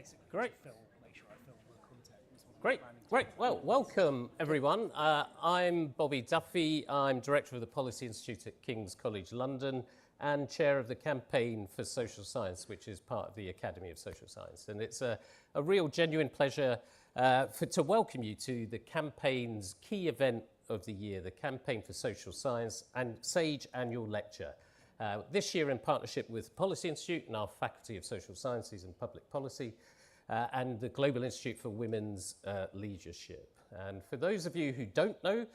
basically Great. make sure I fill the content. Great. Well, welcome everyone. I'm Bobby Duffy. I'm Director of the Policy Institute at King's College London and Chair of the Campaign for Social Science, which is part of the Academy of Social Science. And it's a real genuine pleasure to welcome you to the campaign's key event of the year, the Campaign for Social Science and SAGE Annual Lecture. This year in partnership with Policy Institute and our Faculty of Social Sciences and Public Policy and the Global Institute for Women's Leadership. And for those of you who don't know,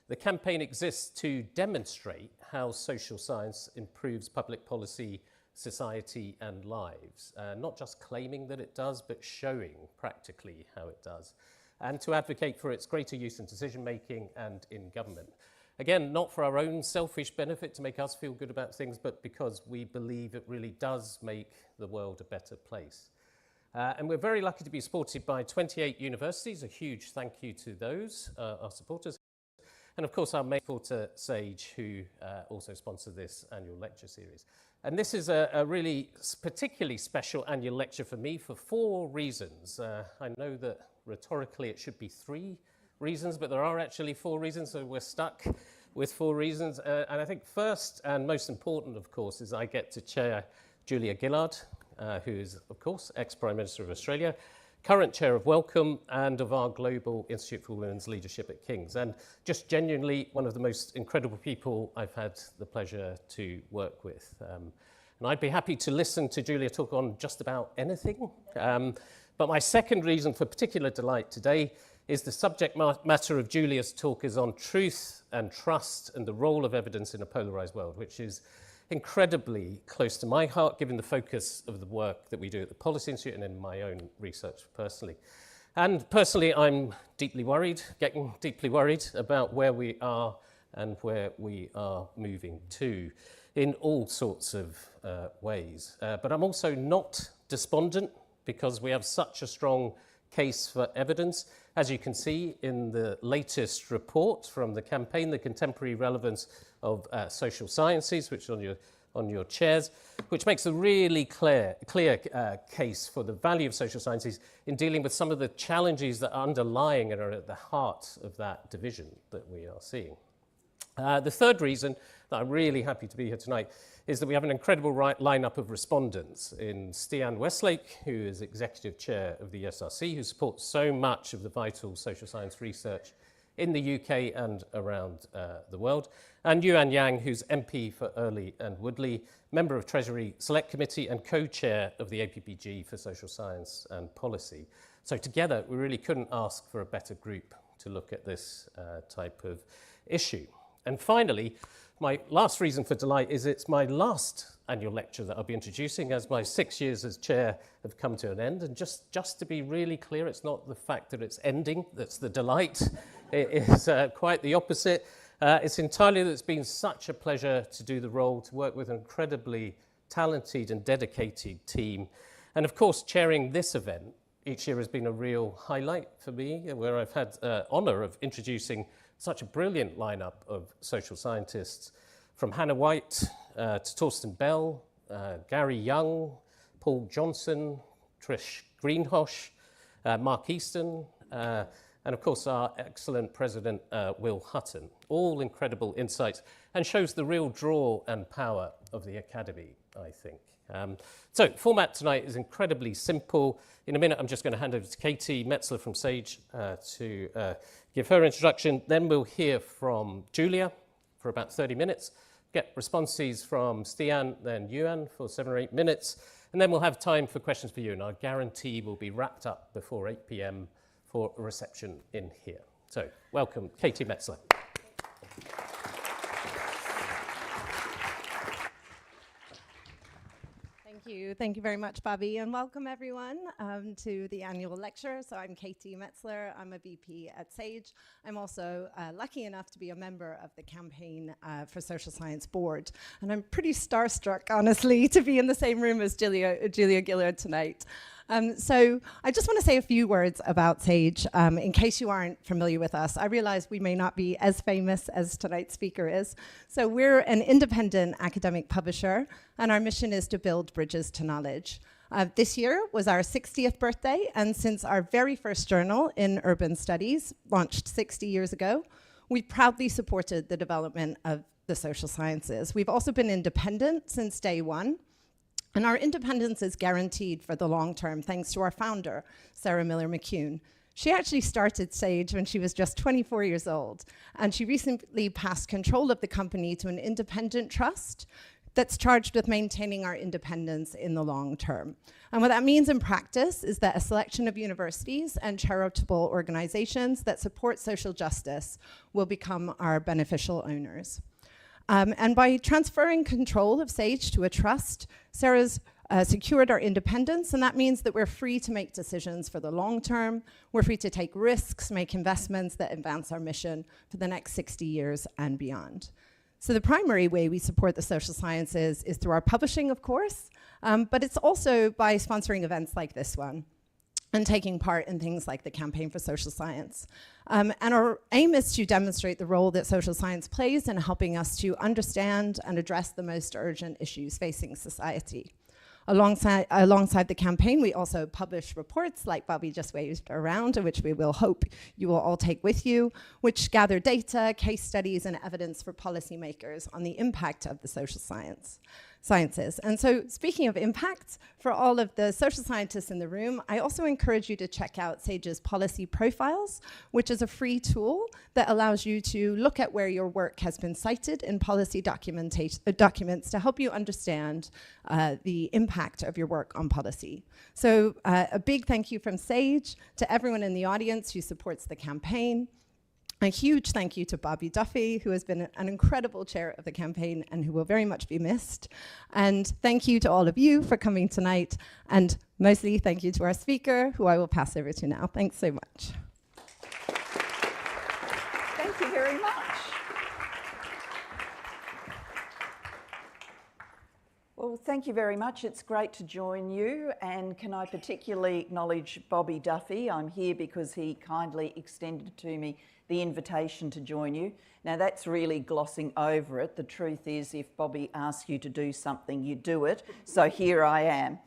the campaign exists to demonstrate how social science improves public policy, society and lives. Not just claiming that it does, but showing practically how it does. And to advocate for its greater use in decision making and in government. Again, not for our own selfish benefit to make us feel good about things, but because we believe it really does make the world a better place. And we're very lucky to be supported by 28 universities. A huge thank you to those, our supporters. And of course, our main supporter, SAGE, who also sponsor this annual lecture series. And this is a really particularly special annual lecture for me for 4 reasons. I know that rhetorically it should be 3 reasons, but there are actually 4 reasons, so we're stuck with 4 reasons. And I think first and most important, of course, is I get to chair Julia Gillard, who is, of course, ex-Prime Minister of Australia, current chair of Welcome and of our Global Institute for Women's Leadership at King's. And just genuinely one of the most incredible people I've had the pleasure to work with. And I'd be happy to listen to Julia talk on just about anything. But my second reason for particular delight today is the subject matter of Julia's talk is on truth and trust and the role of evidence in a polarised world, which is incredibly close to my heart, given the focus of the work that we do at the Policy Institute and in my own research personally. And personally, I'm deeply worried, getting deeply worried about where we are and where we are moving to in all sorts of ways. But I'm also not despondent because we have such a strong case for evidence. As you can see in the latest report from the campaign, the contemporary relevance of social sciences, which is on your chairs, which makes a really clear case for the value of social sciences in dealing with some of the challenges that are underlying and are at the heart of that division that we are seeing. The third reason that I'm really happy to be here tonight is that we have an incredible lineup of respondents in Stian Westlake, who is Executive Chair of the ESRC, who supports so much of the vital social science research in the UK and around the world, and Yuan Yang, who's MP for Earley and Woodley, member of Treasury Select Committee and co-chair of the APPG for Social Science and Policy. So together, we really couldn't ask for a better group to look at this type of issue. And finally, my last reason for delight is it's my last annual lecture that I'll be introducing, as my 6 years as chair have come to an end. And just to be really clear, it's not the fact that it's ending that's the delight. It is quite the opposite. It's entirely that it's been such a pleasure to do the role, to work with an incredibly talented and dedicated team. And of course, chairing this event each year has been a real highlight for me, where I've had honour of introducing such a brilliant lineup of social scientists, from Hannah White to Torsten Bell, Gary Young, Paul Johnson, Trish Greenhosh, Mark Easton, and of course our excellent president, Will Hutton. All incredible insights and shows the real draw and power of the Academy, I think. So format tonight is incredibly simple. In a minute, I'm just going to hand over to Katie Metzler from SAGE to give her introduction. Then we'll hear from Julia for about 30 minutes, get responses from Stian, then Yuan for 7 or 8 minutes, and then we'll have time for questions for you. And I guarantee we'll be wrapped up before 8 p.m. for a reception in here. So welcome, Katie Metzler. Thank you very much, Bobby, and welcome everyone to the annual lecture. So I'm Katie Metzler, I'm a VP at SAGE. I'm also lucky enough to be a member of the Campaign for Social Science Board. And I'm pretty starstruck, honestly, to be in the same room as Julia Gillard tonight. So I just want to say a few words about SAGE. In case you aren't familiar with us, I realize we may not be as famous as tonight's speaker is. So we're an independent academic publisher, and our mission is to build bridges to knowledge. This year was our 60th birthday, and since our very first journal in urban studies, launched 60 years ago, we proudly supported the development of the social sciences. We've also been independent since day one, and our independence is guaranteed for the long term thanks to our founder, Sarah Miller McCune. She actually started SAGE when she was just 24 years old, and she recently passed control of the company to an independent trust that's charged with maintaining our independence in the long term. And what that means in practice is that a selection of universities and charitable organizations that support social justice will become our beneficial owners. And by transferring control of SAGE to a trust, Sarah's secured our independence, and that means that we're free to make decisions for the long term. We're free to take risks, make investments that advance our mission for the next 60 years and beyond. So the primary way we support the social sciences is through our publishing, of course, but it's also by sponsoring events like this one and taking part in things like the Campaign for Social Science. And our aim is to demonstrate the role that social science plays in helping us to understand and address the most urgent issues facing society. Alongside the campaign, we also publish reports like Bobby just waved around, which we will hope you will all take with you, which gather data, case studies, and evidence for policymakers on the impact of the social sciences. And so speaking of impacts, for all of the social scientists in the room, I also encourage you to check out SAGE's Policy Profiles, which is a free tool that allows you to look at where your work has been cited in policy documents to help you understand the impact of your work on policy. So a big thank you from SAGE to everyone in the audience who supports the campaign. A huge thank you to Bobby Duffy, who has been an incredible chair of the campaign and who will very much be missed. And thank you to all of you for coming tonight. And mostly thank you to our speaker, who I will pass over to now. Thanks so much. Thank you very much. Well, thank you very much. It's great to join you. And can I particularly acknowledge Bobby Duffy? I'm here because he kindly extended to me the invitation to join you. Now that's really glossing over it. The truth is, if Bobby asks you to do something, you do it. So here I am.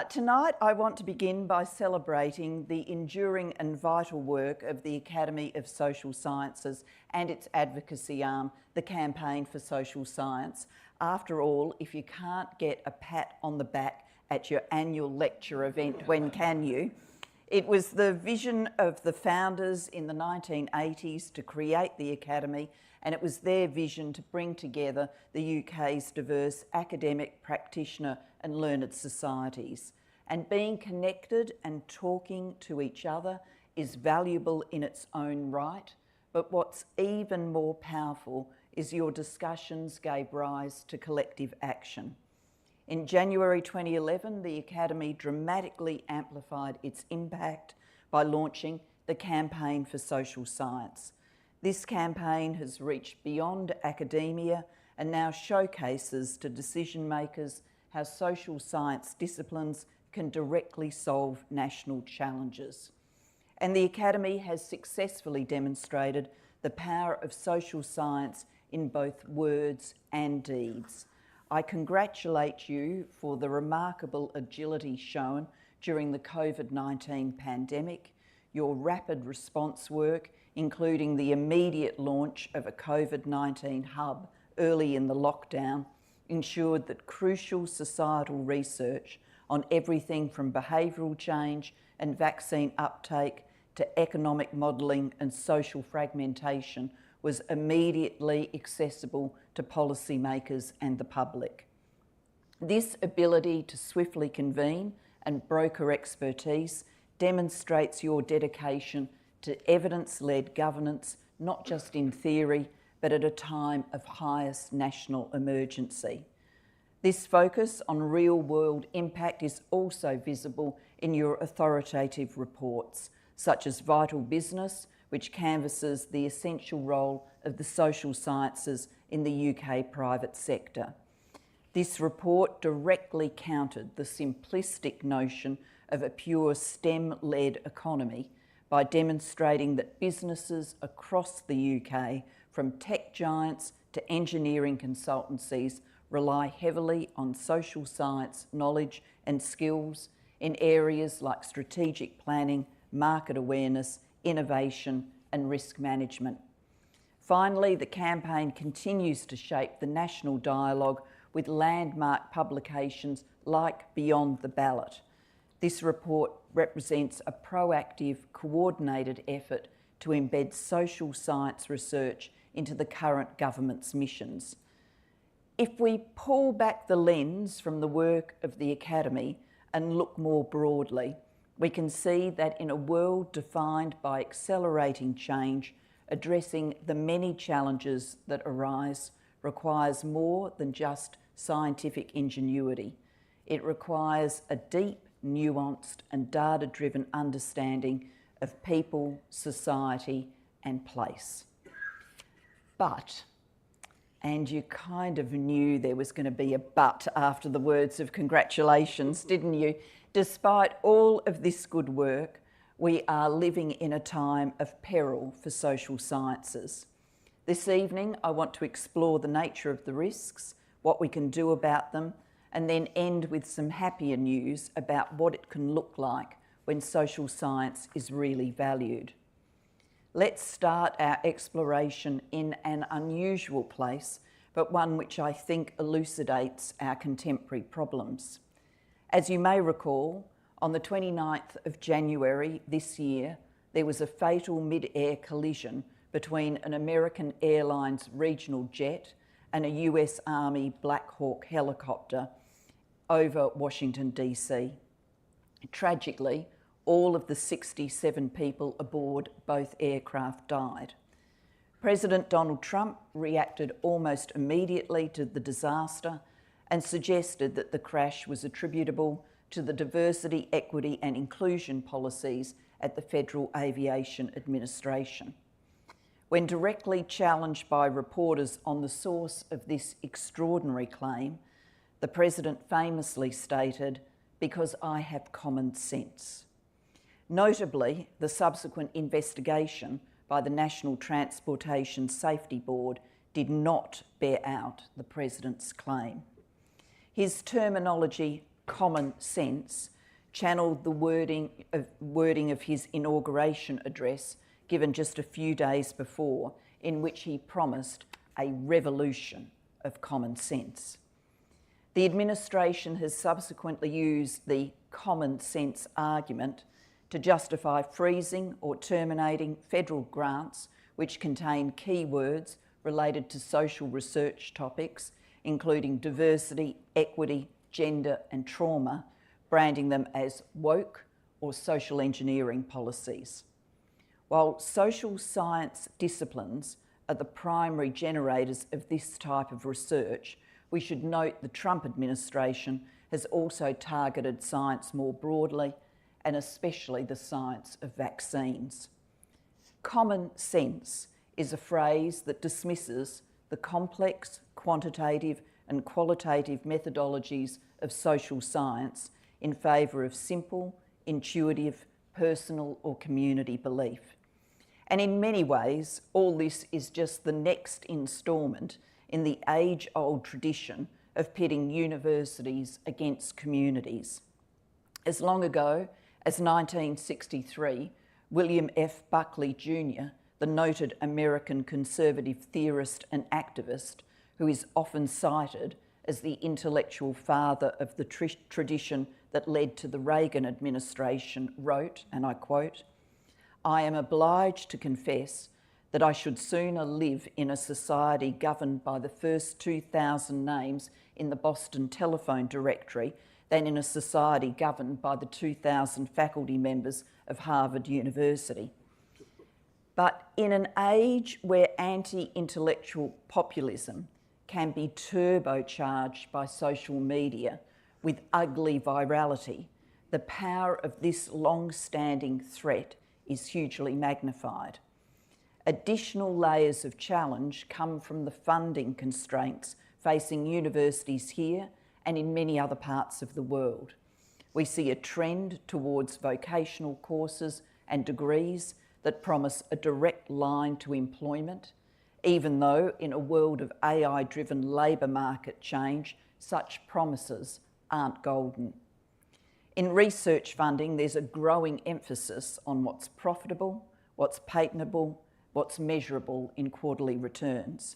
Tonight I want to begin by celebrating the enduring and vital work of the Academy of Social Sciences and its advocacy arm, the Campaign for Social Science. After all, if you can't get a pat on the back at your annual lecture event, when can you? It was the vision of the founders in the 1980s to create the Academy, and it was their vision to bring together the UK's diverse academic, practitioner and learned societies. And being connected and talking to each other is valuable in its own right, but what's even more powerful is your discussions gave rise to collective action. In January 2011, the Academy dramatically amplified its impact by launching the Campaign for Social Science. This campaign has reached beyond academia and now showcases to decision makers how social science disciplines can directly solve national challenges. And the Academy has successfully demonstrated the power of social science in both words and deeds. I congratulate you for the remarkable agility shown during the COVID-19 pandemic, your rapid response work, including the immediate launch of a COVID-19 hub early in the lockdown, ensured that crucial societal research on everything from behavioural change and vaccine uptake to economic modelling and social fragmentation was immediately accessible to policymakers and the public. This ability to swiftly convene and broker expertise demonstrates your dedication to evidence-led governance, not just in theory, but at a time of highest national emergency. This focus on real-world impact is also visible in your authoritative reports, such as Vital Business, which canvasses the essential role of the social sciences in the UK private sector. This report directly countered the simplistic notion of a pure STEM-led economy by demonstrating that businesses across the UK from tech giants to engineering consultancies, rely heavily on social science knowledge and skills in areas like strategic planning, market awareness, innovation and risk management. Finally, the campaign continues to shape the national dialogue with landmark publications like Beyond the Ballot. This report represents a proactive, coordinated effort to embed social science research into the current government's missions. If we pull back the lens from the work of the Academy and look more broadly, we can see that in a world defined by accelerating change, addressing the many challenges that arise requires more than just scientific ingenuity. It requires a deep, nuanced and data-driven understanding of people, society and place. But, and you kind of knew there was going to be a but after the words of congratulations, didn't you? Despite all of this good work, we are living in a time of peril for social sciences. This evening, I want to explore the nature of the risks, what we can do about them, and then end with some happier news about what it can look like when social science is really valued. Let's start our exploration in an unusual place, but one which I think elucidates our contemporary problems. As you may recall, on the 29th of January this year, there was a fatal mid-air collision between an American Airlines regional jet and a US Army Black Hawk helicopter over Washington, DC. Tragically, all of the 67 people aboard both aircraft died. President Donald Trump reacted almost immediately to the disaster and suggested that the crash was attributable to the diversity, equity and inclusion policies at the Federal Aviation Administration. When directly challenged by reporters on the source of this extraordinary claim, the President famously stated, "Because I have common sense." Notably, the subsequent investigation by the National Transportation Safety Board did not bear out the President's claim. His terminology, common sense, channeled the wording of his inauguration address given just a few days before, in which he promised a revolution of common sense. The administration has subsequently used the common sense argument to justify freezing or terminating federal grants which contain keywords related to social research topics, including diversity, equity, gender and trauma, branding them as woke or social engineering policies. While social science disciplines are the primary generators of this type of research, we should note the Trump administration has also targeted science more broadly, and especially the science of vaccines. Common sense is a phrase that dismisses the complex, quantitative and qualitative methodologies of social science in favour of simple, intuitive, personal or community belief. And in many ways, all this is just the next instalment in the age-old tradition of pitting universities against communities. As long ago as 1963, William F. Buckley Jr., the noted American conservative theorist and activist, who is often cited as the intellectual father of the tradition that led to the Reagan administration, wrote, and I quote, "I am obliged to confess that I should sooner live in a society governed by the first 2,000 names in the Boston telephone directory than in a society governed by the 2,000 faculty members of Harvard University." But in an age where anti-intellectual populism can be turbocharged by social media with ugly virality, the power of this long-standing threat is hugely magnified. Additional layers of challenge come from the funding constraints facing universities here and in many other parts of the world. We see a trend towards vocational courses and degrees that promise a direct line to employment, even though in a world of AI-driven labour market change, such promises aren't golden. In research funding, there's a growing emphasis on what's profitable, what's patentable, what's measurable in quarterly returns.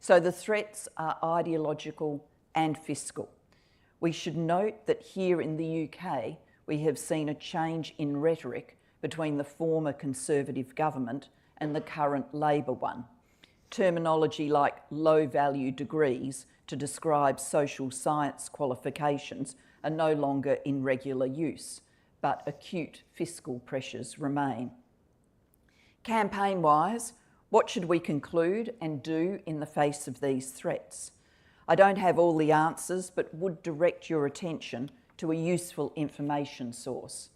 So the threats are ideological and fiscal. We should note that here in the UK, we have seen a change in rhetoric between the former Conservative government and the current Labor one. Terminology like low-value degrees to describe social science qualifications are no longer in regular use, but acute fiscal pressures remain. Campaign-wise, what should we conclude and do in the face of these threats? I don't have all the answers, but would direct your attention to a useful information source.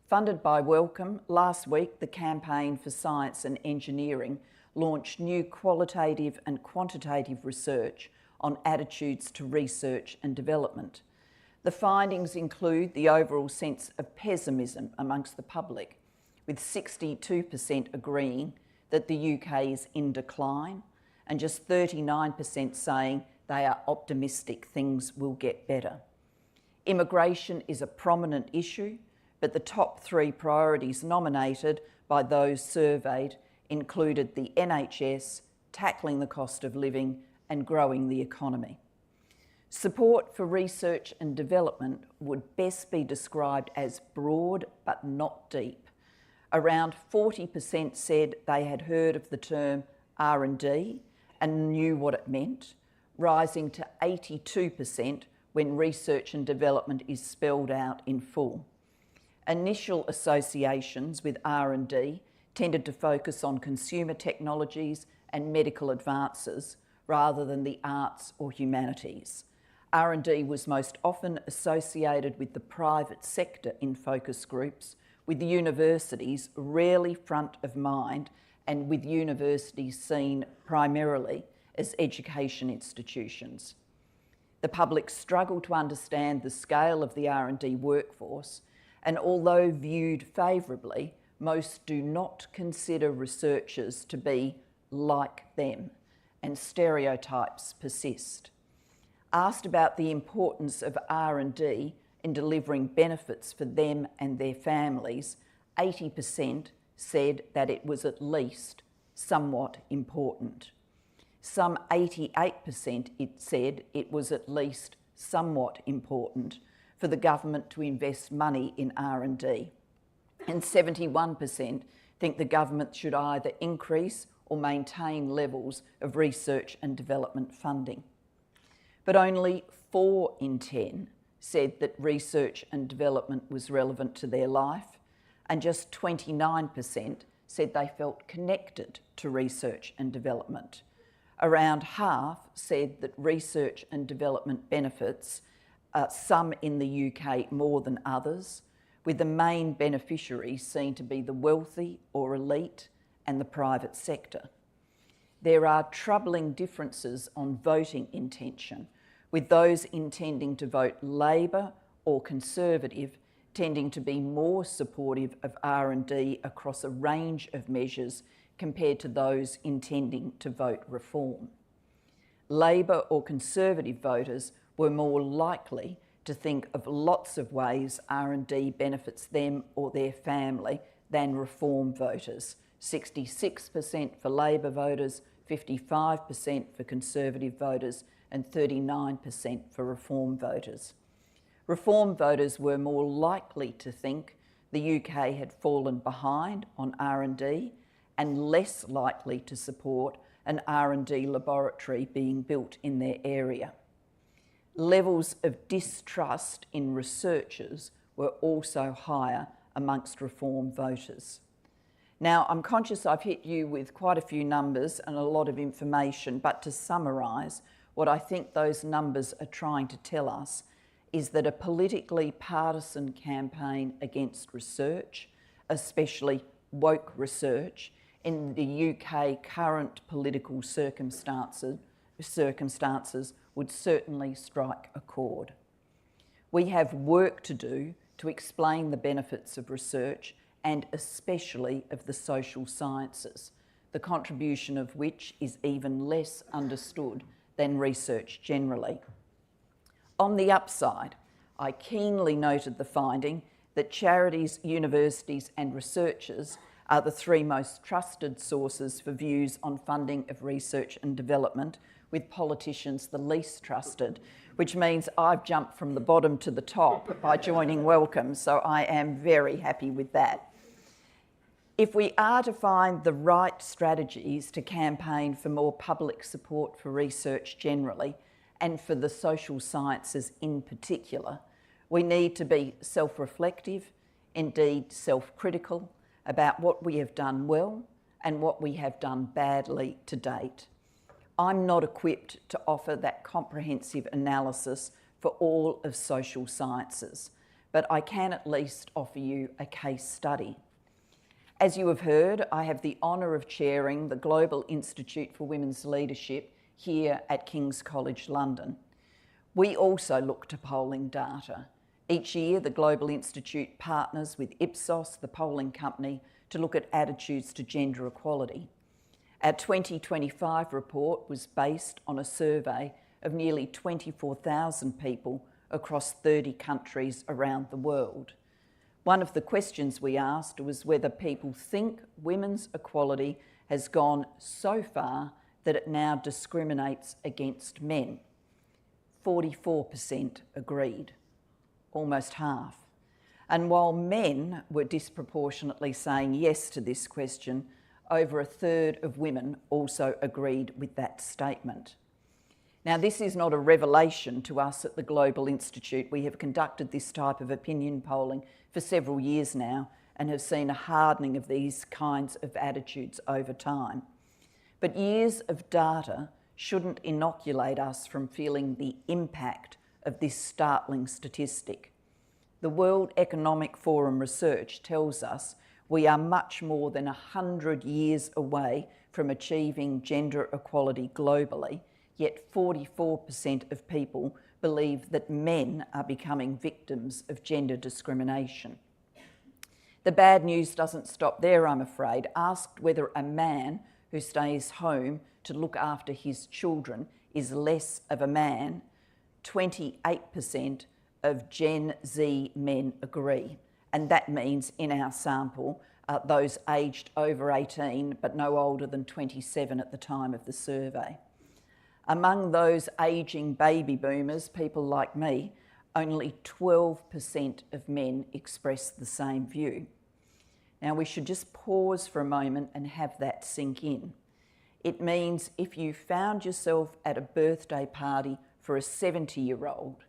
Funded by Wellcome, last week the Campaign for Science and Engineering launched new qualitative and quantitative research on attitudes to research and development. The findings include the overall sense of pessimism amongst the public, with 62% agreeing that the UK is in decline and just 39% saying they are optimistic things will get better. Immigration is a prominent issue, but the top 3 priorities nominated by those surveyed included the NHS, tackling the cost of living and growing the economy. Support for research and development would best be described as broad but not deep. Around 40% said they had heard of the term R&D and knew what it meant, rising to 82% when research and development is spelled out in full. Initial associations with R&D tended to focus on consumer technologies and medical advances rather than the arts or humanities. R&D was most often associated with the private sector in focus groups, with the universities rarely front of mind and with universities seen primarily as education institutions. The public struggle to understand the scale of the R&D workforce, and although viewed favourably, most do not consider researchers to be like them, and stereotypes persist. Asked about the importance of R&D in delivering benefits for them and their families, 80% said that it was at least somewhat important. Some 88% said it was at least somewhat important for the government to invest money in R&D. And 71% think the government should either increase or maintain levels of research and development funding. But only 4 in 10 said that research and development was relevant to their life, and just 29% said they felt connected to research and development. Around half said that research and development benefits some in the UK more than others, with the main beneficiaries seen to be the wealthy or elite and the private sector. There are troubling differences on voting intention, with those intending to vote Labor or Conservative tending to be more supportive of R&D across a range of measures compared to those intending to vote Reform. Labor or Conservative voters were more likely to think of lots of ways R&D benefits them or their family than Reform voters, 66% for Labor voters, 55% for Conservative voters and 39% for Reform voters. Reform voters were more likely to think the UK had fallen behind on R&D and less likely to support an R&D laboratory being built in their area. Levels of distrust in researchers were also higher amongst Reform voters. Now, I'm conscious I've hit you with quite a few numbers and a lot of information, but to summarise, what I think those numbers are trying to tell us is that a politically partisan campaign against research, especially woke research, in the UK current political circumstances would certainly strike a chord. We have work to do to explain the benefits of research and especially of the social sciences, the contribution of which is even less understood than research generally. On the upside, I keenly noted the finding that charities, universities and researchers are the three most trusted sources for views on funding of research and development, with politicians the least trusted, which means I've jumped from the bottom to the top by joining Wellcome, so I am very happy with that. If we are to find the right strategies to campaign for more public support for research generally, and for the social sciences in particular, we need to be self-reflective, indeed self-critical, about what we have done well and what we have done badly to date. I'm not equipped to offer that comprehensive analysis for all of social sciences, but I can at least offer you a case study. As you have heard, I have the honour of chairing the Global Institute for Women's Leadership here at King's College London. We also look to polling data. Each year, the Global Institute partners with Ipsos, the polling company, to look at attitudes to gender equality. Our 2025 report was based on a survey of nearly 24,000 people across 30 countries around the world. One of the questions we asked was whether people think women's equality has gone so far that it now discriminates against men. 44% agreed, almost half. And while men were disproportionately saying yes to this question, over a third of women also agreed with that statement. Now, this is not a revelation to us at the Global Institute. We have conducted this type of opinion polling for several years now and have seen a hardening of these kinds of attitudes over time. But years of data shouldn't inoculate us from feeling the impact of this startling statistic. The World Economic Forum research tells us we are much more than 100 years away from achieving gender equality globally, yet 44% of people believe that men are becoming victims of gender discrimination. The bad news doesn't stop there, I'm afraid. Asked whether a man who stays home to look after his children is less of a man, 28% of Gen Z men agree. And that means in our sample, those aged over 18 but no older than 27 at the time of the survey. Among those ageing baby boomers, people like me, only 12% of men express the same view. Now, we should just pause for a moment and have that sink in. It means if you found yourself at a birthday party for a 70-year-old,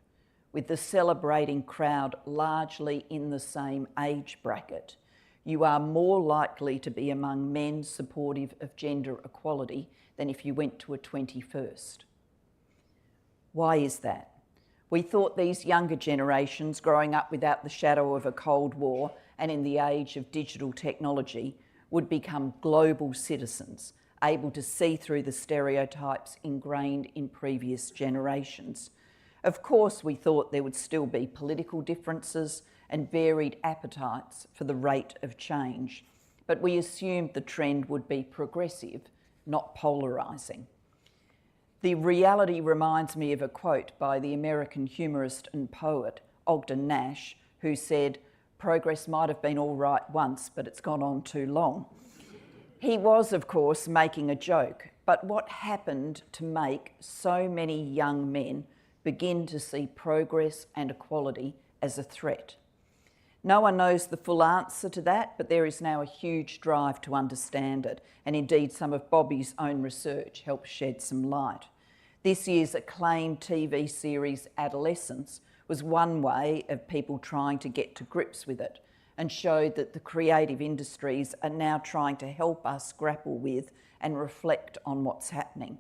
with the celebrating crowd largely in the same age bracket, you are more likely to be among men supportive of gender equality than if you went to a 21st. Why is that? We thought these younger generations, growing up without the shadow of a Cold War and in the age of digital technology, would become global citizens, able to see through the stereotypes ingrained in previous generations. Of course, we thought there would still be political differences and varied appetites for the rate of change, but we assumed the trend would be progressive, not polarising. The reality reminds me of a quote by the American humorist and poet Ogden Nash, who said, "Progress might have been all right once, but it's gone on too long." He was, of course, making a joke, but what happened to make so many young men begin to see progress and equality as a threat? No one knows the full answer to that, but there is now a huge drive to understand it, and indeed some of Bobby's own research helps shed some light. This year's acclaimed TV series Adolescence was one way of people trying to get to grips with it, and showed that the creative industries are now trying to help us grapple with and reflect on what's happening.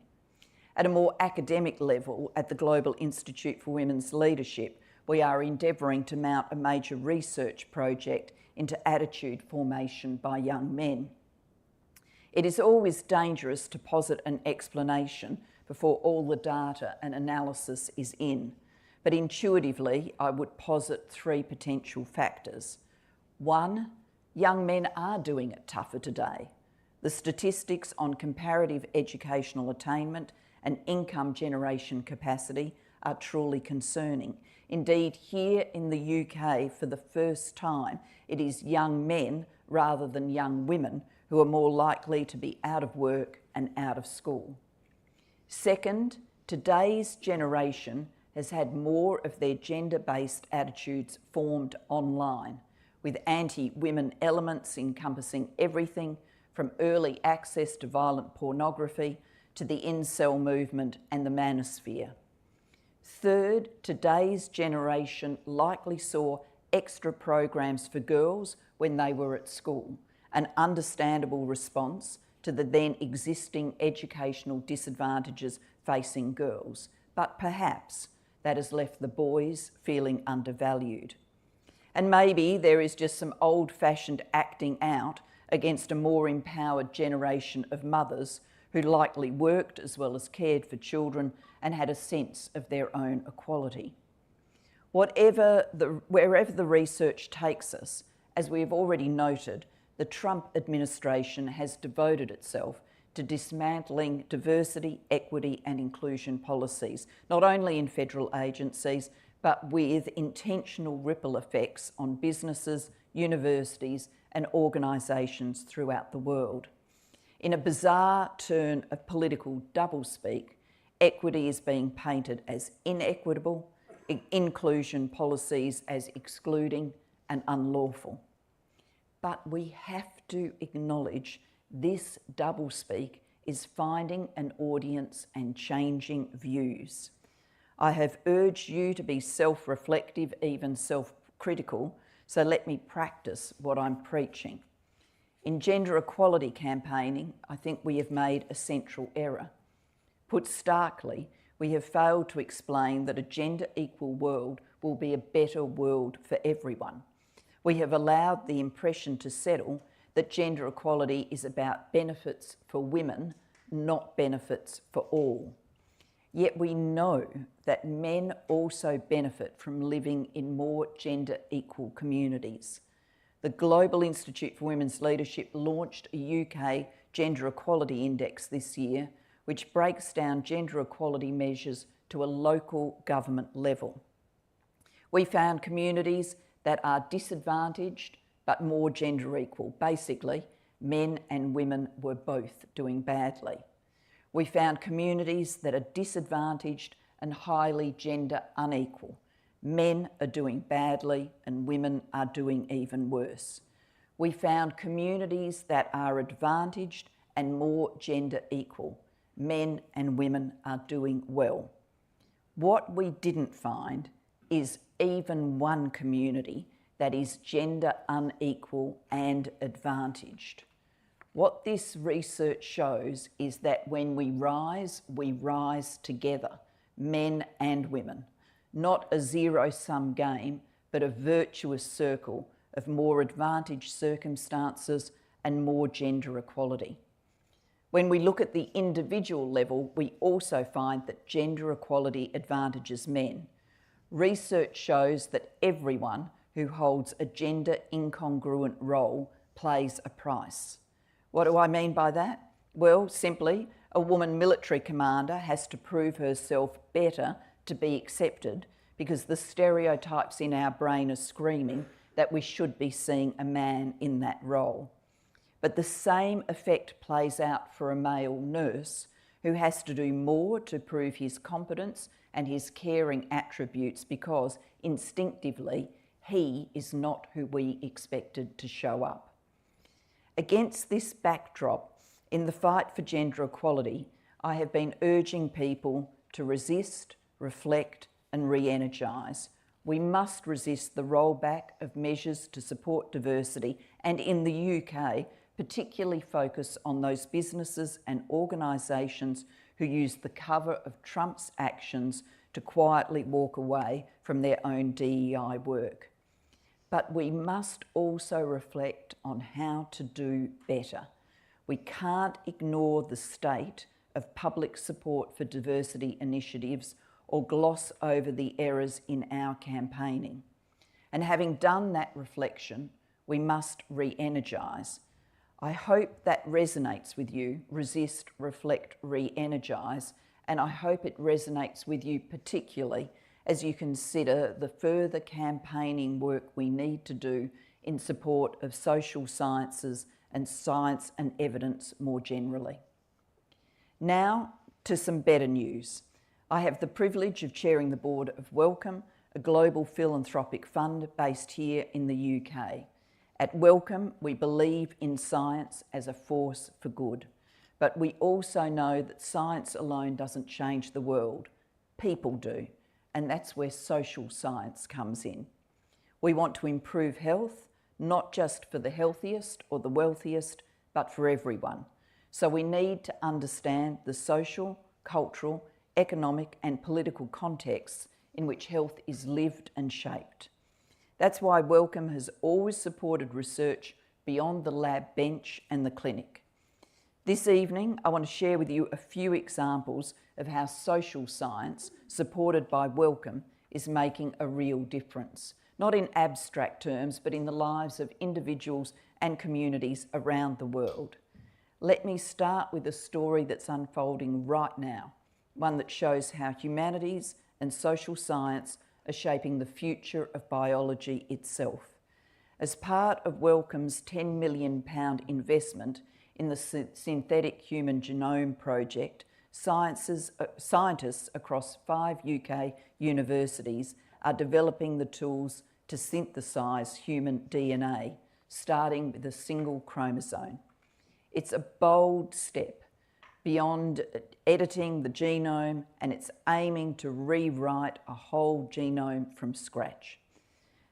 At a more academic level, at the Global Institute for Women's Leadership, we are endeavouring to mount a major research project into attitude formation by young men. It is always dangerous to posit an explanation before all the data and analysis is in, but intuitively I would posit three potential factors. One, young men are doing it tougher today. The statistics on comparative educational attainment and income generation capacity are truly concerning. Indeed, here in the UK, for the first time, it is young men rather than young women who are more likely to be out of work and out of school. Second, today's generation has had more of their gender-based attitudes formed online, with anti-women elements encompassing everything from early access to violent pornography to the incel movement and the manosphere. Third, today's generation likely saw extra programs for girls when they were at school, an understandable response to the then existing educational disadvantages facing girls, but perhaps that has left the boys feeling undervalued. And maybe there is just some old-fashioned acting out against a more empowered generation of mothers who likely worked as well as cared for children and had a sense of their own equality. Wherever the research takes us, as we have already noted, the Trump administration has devoted itself to dismantling diversity, equity and inclusion policies, not only in federal agencies, but with intentional ripple effects on businesses, universities and organisations throughout the world. In a bizarre turn of political doublespeak, equity is being painted as inequitable, inclusion policies as excluding and unlawful. But we have to acknowledge this doublespeak is finding an audience and changing views. I have urged you to be self-reflective, even self-critical, so let me practice what I'm preaching. In gender equality campaigning, I think we have made a central error. Put starkly, we have failed to explain that a gender-equal world will be a better world for everyone. We have allowed the impression to settle that gender equality is about benefits for women, not benefits for all. Yet we know that men also benefit from living in more gender-equal communities. The Global Institute for Women's Leadership launched a UK Gender Equality Index this year, which breaks down gender equality measures to a local government level. We found communities that are disadvantaged but more gender equal. Basically, men and women were both doing badly. We found communities that are disadvantaged and highly gender unequal. Men are doing badly and women are doing even worse. We found communities that are advantaged and more gender equal. Men and women are doing well. What we didn't find is even one community that is gender unequal and advantaged. What this research shows is that when we rise together, men and women, not a zero-sum game, but a virtuous circle of more advantaged circumstances and more gender equality. When we look at the individual level, we also find that gender equality advantages men. Research shows that everyone who holds a gender incongruent role pays a price. What do I mean by that? Well, simply, a woman military commander has to prove herself better to be accepted because the stereotypes in our brain are screaming that we should be seeing a man in that role. But the same effect plays out for a male nurse who has to do more to prove his competence and his caring attributes because instinctively he is not who we expected to show up. Against this backdrop, in the fight for gender equality, I have been urging people to resist, reflect and re-energise. We must resist the rollback of measures to support diversity and in the UK, particularly focus on those businesses and organisations who use the cover of Trump's actions to quietly walk away from their own DEI work. But we must also reflect on how to do better. We can't ignore the state of public support for diversity initiatives or gloss over the errors in our campaigning. And having done that reflection, we must re-energise. I hope that resonates with you, resist, reflect, re-energise, and I hope it resonates with you particularly as you consider the further campaigning work we need to do in support of social sciences and science and evidence more generally. Now to some better news. I have the privilege of chairing the board of Wellcome, a global philanthropic fund based here in the UK. At Wellcome, we believe in science as a force for good, but we also know that science alone doesn't change the world. People do, and that's where social science comes in. We want to improve health, not just for the healthiest or the wealthiest, but for everyone. So we need to understand the social, cultural, economic and political contexts in which health is lived and shaped. That's why Wellcome has always supported research beyond the lab bench and the clinic. This evening, I want to share with you a few examples of how social science, supported by Wellcome, is making a real difference, not in abstract terms, but in the lives of individuals and communities around the world. Let me start with a story that's unfolding right now, one that shows how humanities and social science are shaping the future of biology itself. As part of Wellcome's £10 million investment in the Synthetic Human Genome Project, scientists across 5 UK universities are developing the tools to synthesise human DNA, starting with a single chromosome. It's a bold step beyond editing the genome, and it's aiming to rewrite a whole genome from scratch.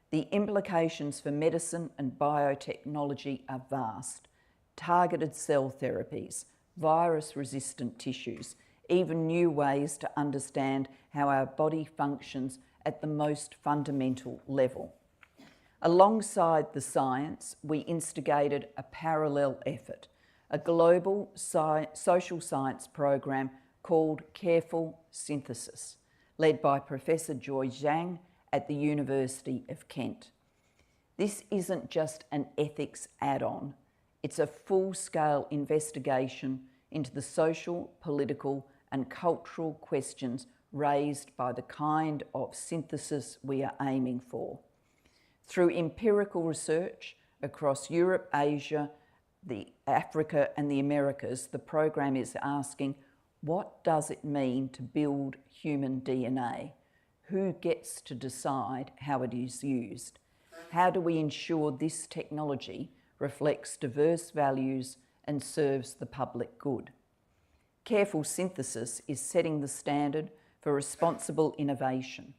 The implications for medicine and biotechnology are vast. Targeted cell therapies, virus-resistant tissues, even new ways to understand how our body functions at the most fundamental level. Alongside the science, we instigated a parallel effort, a global social science program called Careful Synthesis, led by Professor Joy Zhang at the University of Kent. This isn't just an ethics add-on, it's a full-scale investigation into the social, political and cultural questions raised by the kind of synthesis we are aiming for. Through empirical research across Europe, Asia, Africa and the Americas, the program is asking, what does it mean to build human DNA? Who gets to decide how it is used? How do we ensure this technology reflects diverse values and serves the public good? Careful Synthesis is setting the standard for responsible innovation,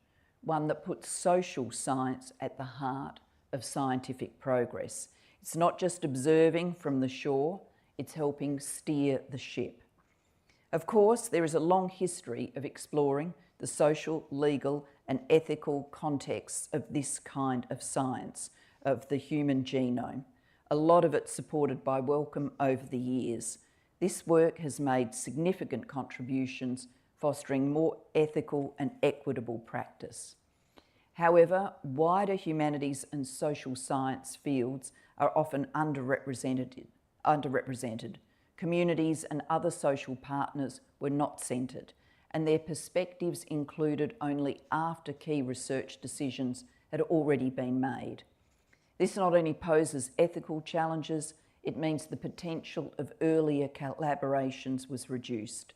one that puts social science at the heart of scientific progress. It's not just observing from the shore, it's helping steer the ship. Of course, there is a long history of exploring the social, legal and ethical contexts of this kind of science, of the human genome. A lot of it supported by Wellcome over the years. This work has made significant contributions, fostering more ethical and equitable practice. However, wider humanities and social science fields are often underrepresented. Communities and other social partners were not centred, and their perspectives included only after key research decisions had already been made. This not only poses ethical challenges, it means the potential of earlier collaborations was reduced.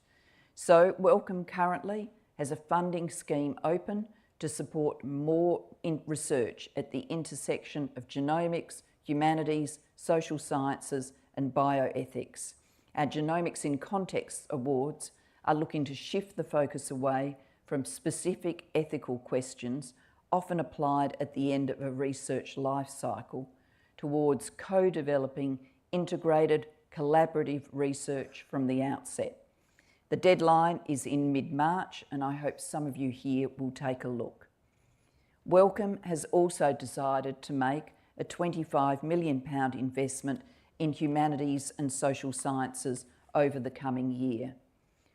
So Wellcome currently has a funding scheme open to support more research at the intersection of genomics, humanities, social sciences and bioethics. Our Genomics in Context Awards are looking to shift the focus away from specific ethical questions, often applied at the end of a research life cycle, towards co-developing integrated, collaborative research from the outset. The deadline is in mid-March, and I hope some of you here will take a look. Wellcome has also decided to make a £25 million investment in humanities and social sciences over the coming year.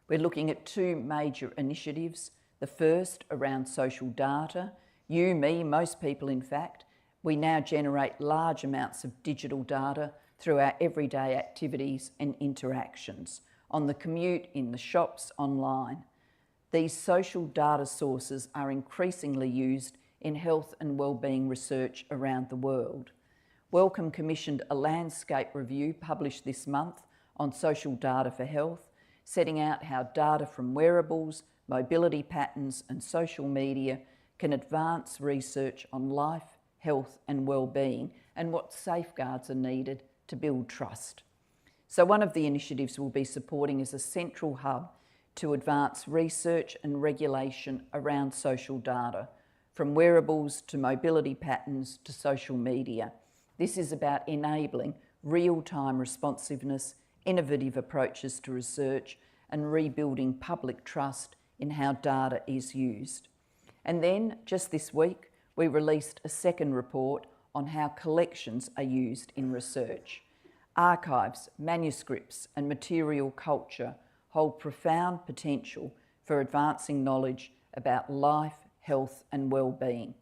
We're looking at 2 major initiatives. The first around social data. You, me, most people in fact, we now generate large amounts of digital data through our everyday activities and interactions, on the commute, in the shops, online. These social data sources are increasingly used in health and wellbeing research around the world. Wellcome commissioned a landscape review published this month on social data for health, setting out how data from wearables, mobility patterns and social media can advance research on life, health and wellbeing, and what safeguards are needed to build trust. So one of the initiatives we'll be supporting is a central hub to advance research and regulation around social data, from wearables to mobility patterns to social media. This is about enabling real-time responsiveness, innovative approaches to research, and rebuilding public trust in how data is used. And then, just this week, we released a second report on how collections are used in research. Archives, manuscripts, and material culture hold profound potential for advancing knowledge about life, health, and well-being.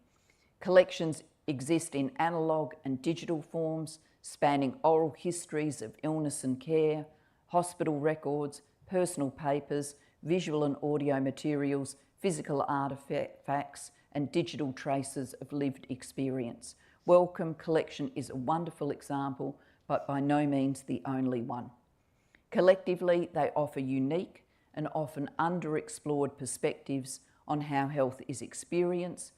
Collections exist in analogue and digital forms, spanning oral histories of illness and care, hospital records, personal papers, visual and audio materials, physical artefacts, and digital traces of lived experience. Wellcome Collection is a wonderful example, but by no means the only one. Collectively, they offer unique and often underexplored perspectives on how health is experienced,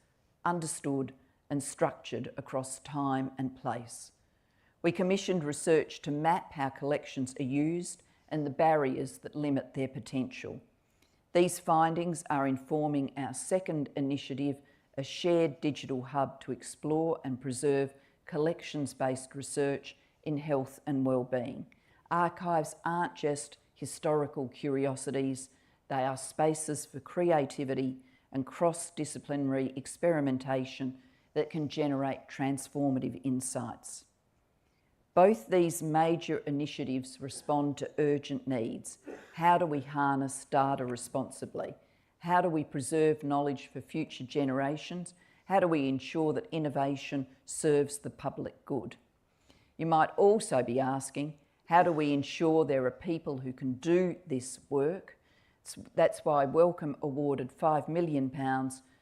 understood, and structured across time and place. We commissioned research to map how collections are used and the barriers that limit their potential. These findings are informing our second initiative, a shared digital hub to explore and preserve collections-based research in health and wellbeing. Archives aren't just historical curiosities, they are spaces for creativity and cross-disciplinary experimentation that can generate transformative insights. Both these major initiatives respond to urgent needs. How do we harness data responsibly? How do we preserve knowledge for future generations? How do we ensure that innovation serves the public good? You might also be asking, how do we ensure there are people who can do this work? That's why Wellcome awarded £5 million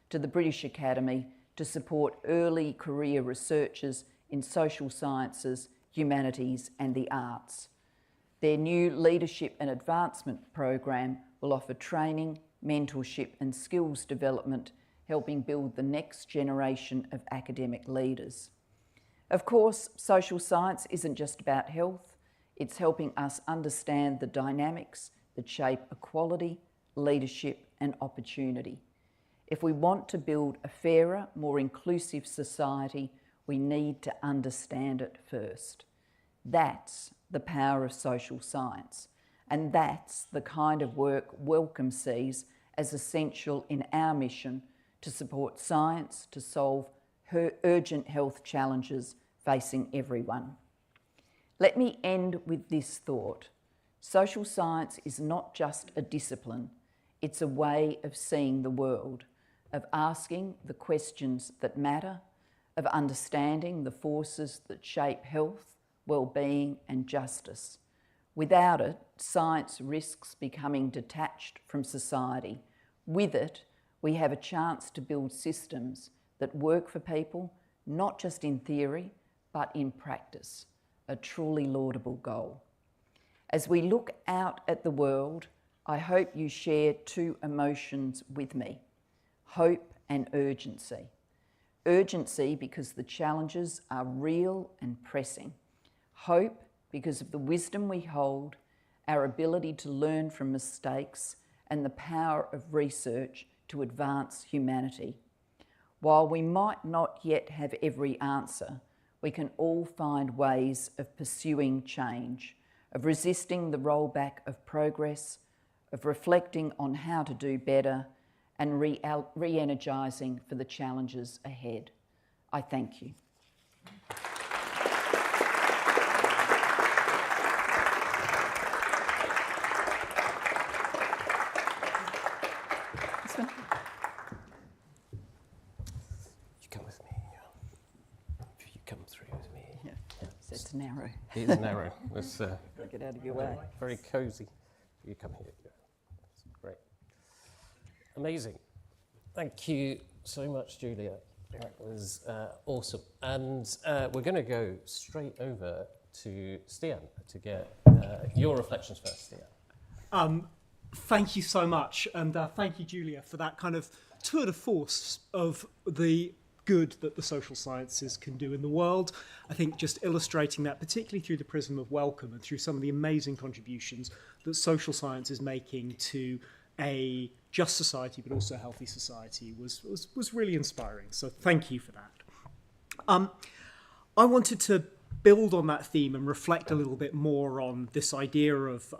to the British Academy to support early career researchers in social sciences, humanities and the arts. Their new Leadership and Advancement program will offer training, mentorship and skills development, helping build the next generation of academic leaders. Of course, social science isn't just about health, it's helping us understand the dynamics that shape equality, leadership and opportunity. If we want to build a fairer, more inclusive society, we need to understand it first. That's the power of social science, and that's the kind of work Wellcome sees as essential in our mission to support science to solve urgent health challenges facing everyone. Let me end with this thought. Social science is not just a discipline, it's a way of seeing the world, of asking the questions that matter, of understanding the forces that shape health, well-being and justice. Without it, science risks becoming detached from society. With it, we have a chance to build systems that work for people, not just in theory, but in practice, a truly laudable goal. As we look out at the world, I hope you share two emotions with me, hope and urgency. Urgency because the challenges are real and pressing. Hope because of the wisdom we hold, our ability to learn from mistakes, and the power of research to advance humanity. While we might not yet have every answer, we can all find ways of pursuing change, of resisting the rollback of progress, of reflecting on how to do better, and re-energising for the challenges ahead. I thank you. You come with me. You come through with me. Yeah. It's narrow. It is narrow. It's Get out of your way. very cosy. You come here. That's great. Amazing. Thank you so much, Julia. That was awesome. And we're going to go straight over to Stian to get your reflections first, Stian. Thank you so much, and thank you, Julia, for that kind of tour de force of the good that the social sciences can do in the world. I think just illustrating that, particularly through the prism of welcome and through some of the amazing contributions that social science is making to a just society, but also a healthy society, was really inspiring. So thank you for that. I wanted to build on that theme and reflect a little bit more on this idea of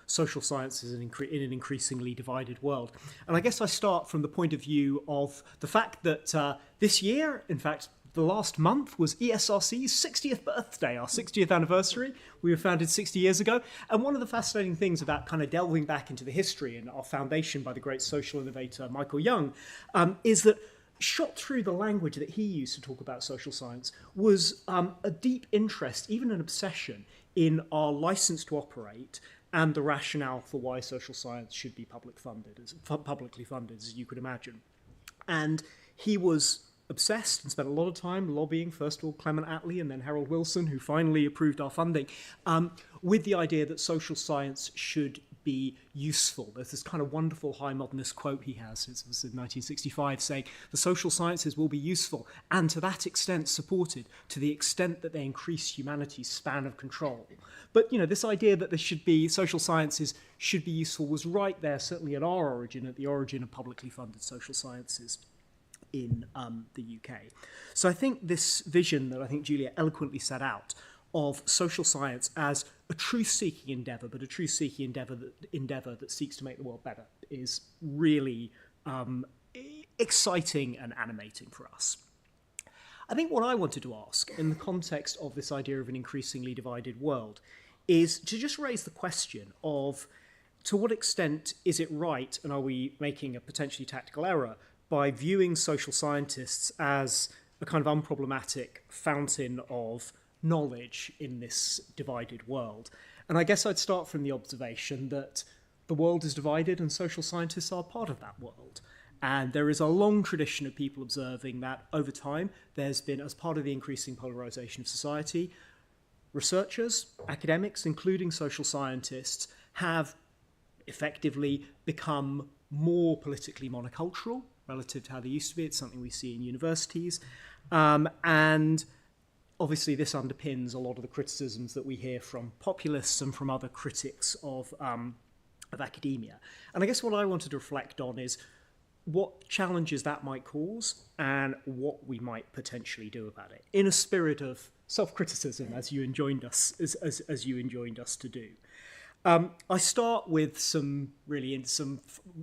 social sciences in an increasingly divided world. And I guess I start from the point of view of the fact that this year, in fact, the last month was ESRC's 60th birthday, our 60th anniversary. We were founded 60 years ago. And one of the fascinating things about kind of delving back into the history and our foundation by the great social innovator Michael Young is that shot through the language that he used to talk about social science was a deep interest, even an obsession, in our license to operate and the rationale for why social science should be publicly funded, as you could imagine. And he was obsessed and spent a lot of time lobbying, first of all, Clement Attlee and then Harold Wilson, who finally approved our funding, with the idea that social science should be useful. There's this kind of wonderful high modernist quote he has, it was in 1965, saying the social sciences will be useful and to that extent supported, to the extent that they increase humanity's span of control. But, you know, this idea that there should be social sciences should be useful was right there, certainly at our origin, at the origin of publicly funded social sciences in the UK. So I think this vision that I think Julia eloquently set out of social science as a truth-seeking endeavour, but a truth-seeking endeavour that seeks to make the world better is really exciting and animating for us. I think what I wanted to ask in the context of this idea of an increasingly divided world is to just raise the question of to what extent is it right, and are we making a potentially tactical error, by viewing social scientists as a kind of unproblematic fountain of knowledge in this divided world. And I guess I'd start from the observation that the world is divided and social scientists are part of that world. And there is a long tradition of people observing that over time there's been, as part of the increasing polarisation of society, researchers, academics, including social scientists, have effectively become more politically monocultural relative to how they used to be. It's something we see in universities. And obviously this underpins a lot of the criticisms that we hear from populists and from other critics of academia. And I guess what I wanted to reflect on is what challenges that might cause and what we might potentially do about it, in a spirit of self-criticism, as you enjoined us to do. I start with some,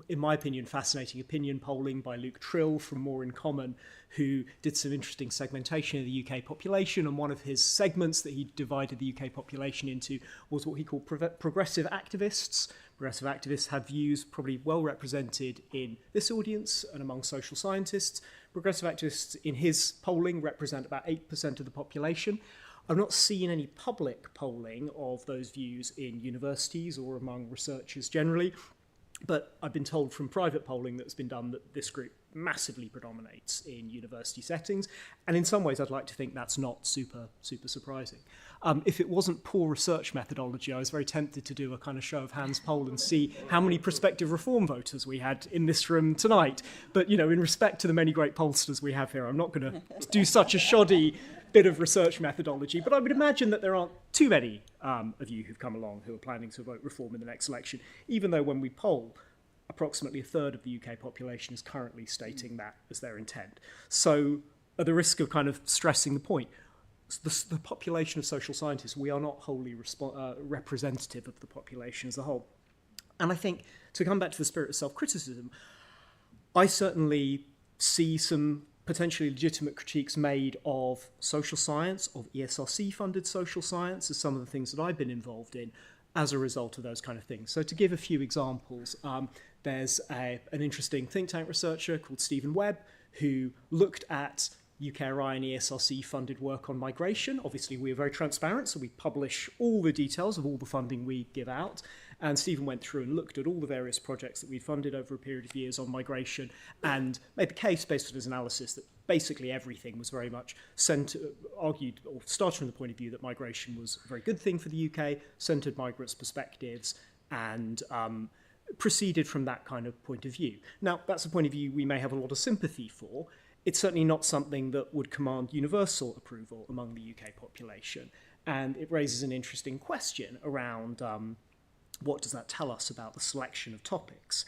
in my opinion, fascinating opinion polling by Luke Trill from More in Common, who did some interesting segmentation of the UK population, and one of his segments that he divided the UK population into was what he called progressive activists. Progressive activists have views probably well represented in this audience and among social scientists. Progressive activists in his polling represent about 8% of the population. I've not seen any public polling of those views in universities or among researchers generally, but I've been told from private polling that's been done that this group massively predominates in university settings, and in some ways I'd like to think that's not super surprising. If it wasn't poor research methodology, I was very tempted to do a kind of show of hands poll and see how many prospective reform voters we had in this room tonight. But, you know, in respect to the many great pollsters we have here, I'm not going to do such a shoddy bit of research methodology, but I would imagine that there aren't too many of you who've come along who are planning to vote reform in the next election, even though when we poll, approximately a third of the UK population is currently stating that as their intent. So at the risk of kind of stressing the point, the population of social scientists, we are not wholly representative of the population as a whole. And I think, to come back to the spirit of self-criticism, I certainly see some potentially legitimate critiques made of social science, of ESRC-funded social science, as some of the things that I've been involved in as a result of those kind of things. So to give a few examples, there's an interesting think tank researcher called Stephen Webb who looked at UKRI and ESRC funded work on migration. Obviously, we are very transparent, so we publish all the details of all the funding we give out. And Stephen went through and looked at all the various projects that we funded over a period of years on migration and made the case based on his analysis that basically everything was very much argued or started from the point of view that migration was a very good thing for the UK, centred migrants' perspectives, and proceeded from that kind of point of view. Now, that's a point of view we may have a lot of sympathy for. It's certainly not something that would command universal approval among the UK population. And it raises an interesting question around what does that tell us about the selection of topics.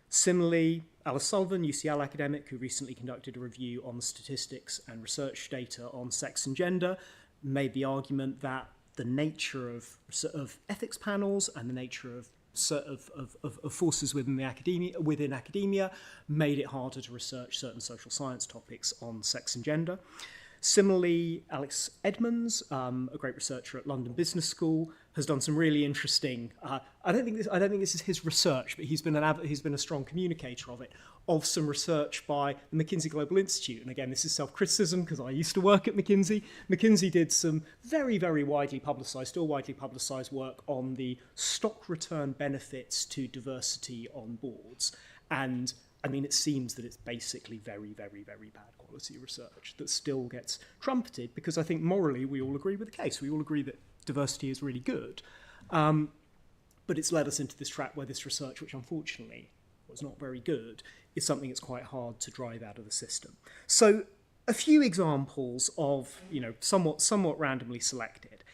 Similarly, Alice Sullivan, UCL academic, who recently conducted a review on the statistics and research data on sex and gender, made the argument that the nature of ethics panels and the nature of forces within academia made it harder to research certain social science topics on sex and gender. Similarly, Alex Edmonds, a great researcher at London Business School, has done some really interesting. I don't think this is his research, but he's been a strong communicator of it. Of some research by the McKinsey Global Institute, and again, this is self-criticism because I used to work at McKinsey. McKinsey did some very, very widely publicised work on the stock return benefits to diversity on boards, and I mean, it seems that it's basically very, very, very bad quality research that still gets trumpeted because I think morally we all agree with the case. We all agree that diversity is really good. But it's led us into this trap where this research, which unfortunately was not very good, is something that's quite hard to drive out of the system. So a few examples of, somewhat randomly selected.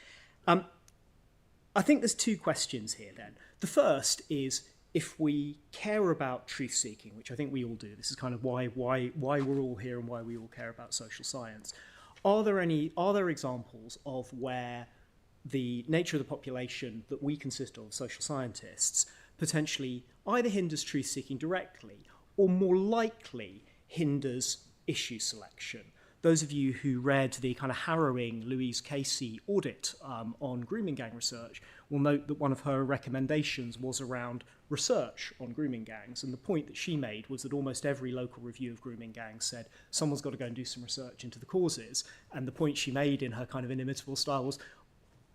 I think there's two questions here then. The first is, if we care about truth-seeking, which I think we all do, this is kind of why we're all here and why we all care about social science, are there examples of where the nature of the population that we consist of, social scientists, potentially either hinders truth-seeking directly or more likely hinders issue selection? Those of you who read the kind of harrowing Louise Casey audit on grooming gang research will note that one of her recommendations was around research on grooming gangs. And the point that she made was that almost every local review of grooming gangs said, someone's got to go and do some research into the causes. And the point she made in her kind of inimitable style was,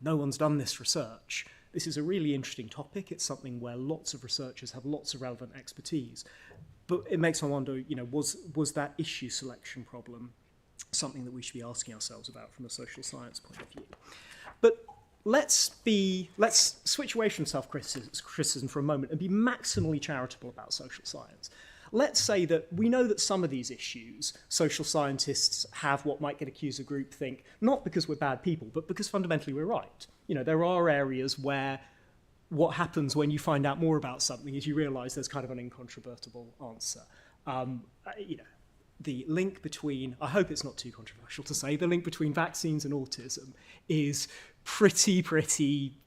no one's done this research. This is a really interesting topic. It's something where lots of researchers have lots of relevant expertise. But it makes one wonder, was that issue selection problem something that we should be asking ourselves about from a social science point of view? But let's switch away from self-criticism for a moment and be maximally charitable about social science. Let's say that we know that some of these issues, social scientists have what might get accused of groupthink, not because we're bad people, but because fundamentally we're right. There are areas where what happens when you find out more about something is you realise there's kind of an incontrovertible answer. The link between, I hope it's not too controversial to say, the link between vaccines and autism is pretty clearly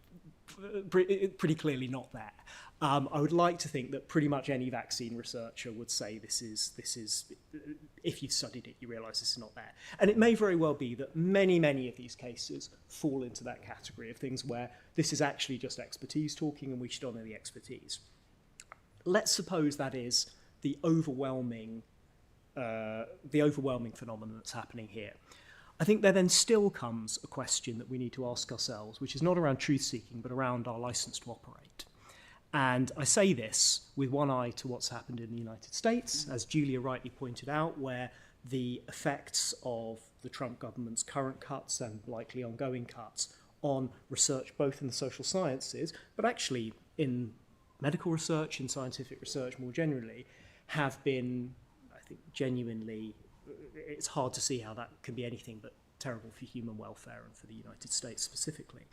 not there. I would like to think that pretty much any vaccine researcher would say this is, if you've studied it, you realise this is not there. And it may very well be that many of these cases fall into that category of things where this is actually just expertise talking and we should honour the expertise. Let's suppose that is the overwhelming phenomenon that's happening here. I think there then still comes a question that we need to ask ourselves, which is not around truth-seeking, but around our licence to operate. And I say this with one eye to what's happened in the United States, as Julia rightly pointed out, where the effects of the Trump government's current cuts and likely ongoing cuts on research, both in the social sciences, but actually in medical research, in scientific research more generally, have been, I think, genuinely, it's hard to see how that can be anything but terrible for human welfare and for the United States specifically.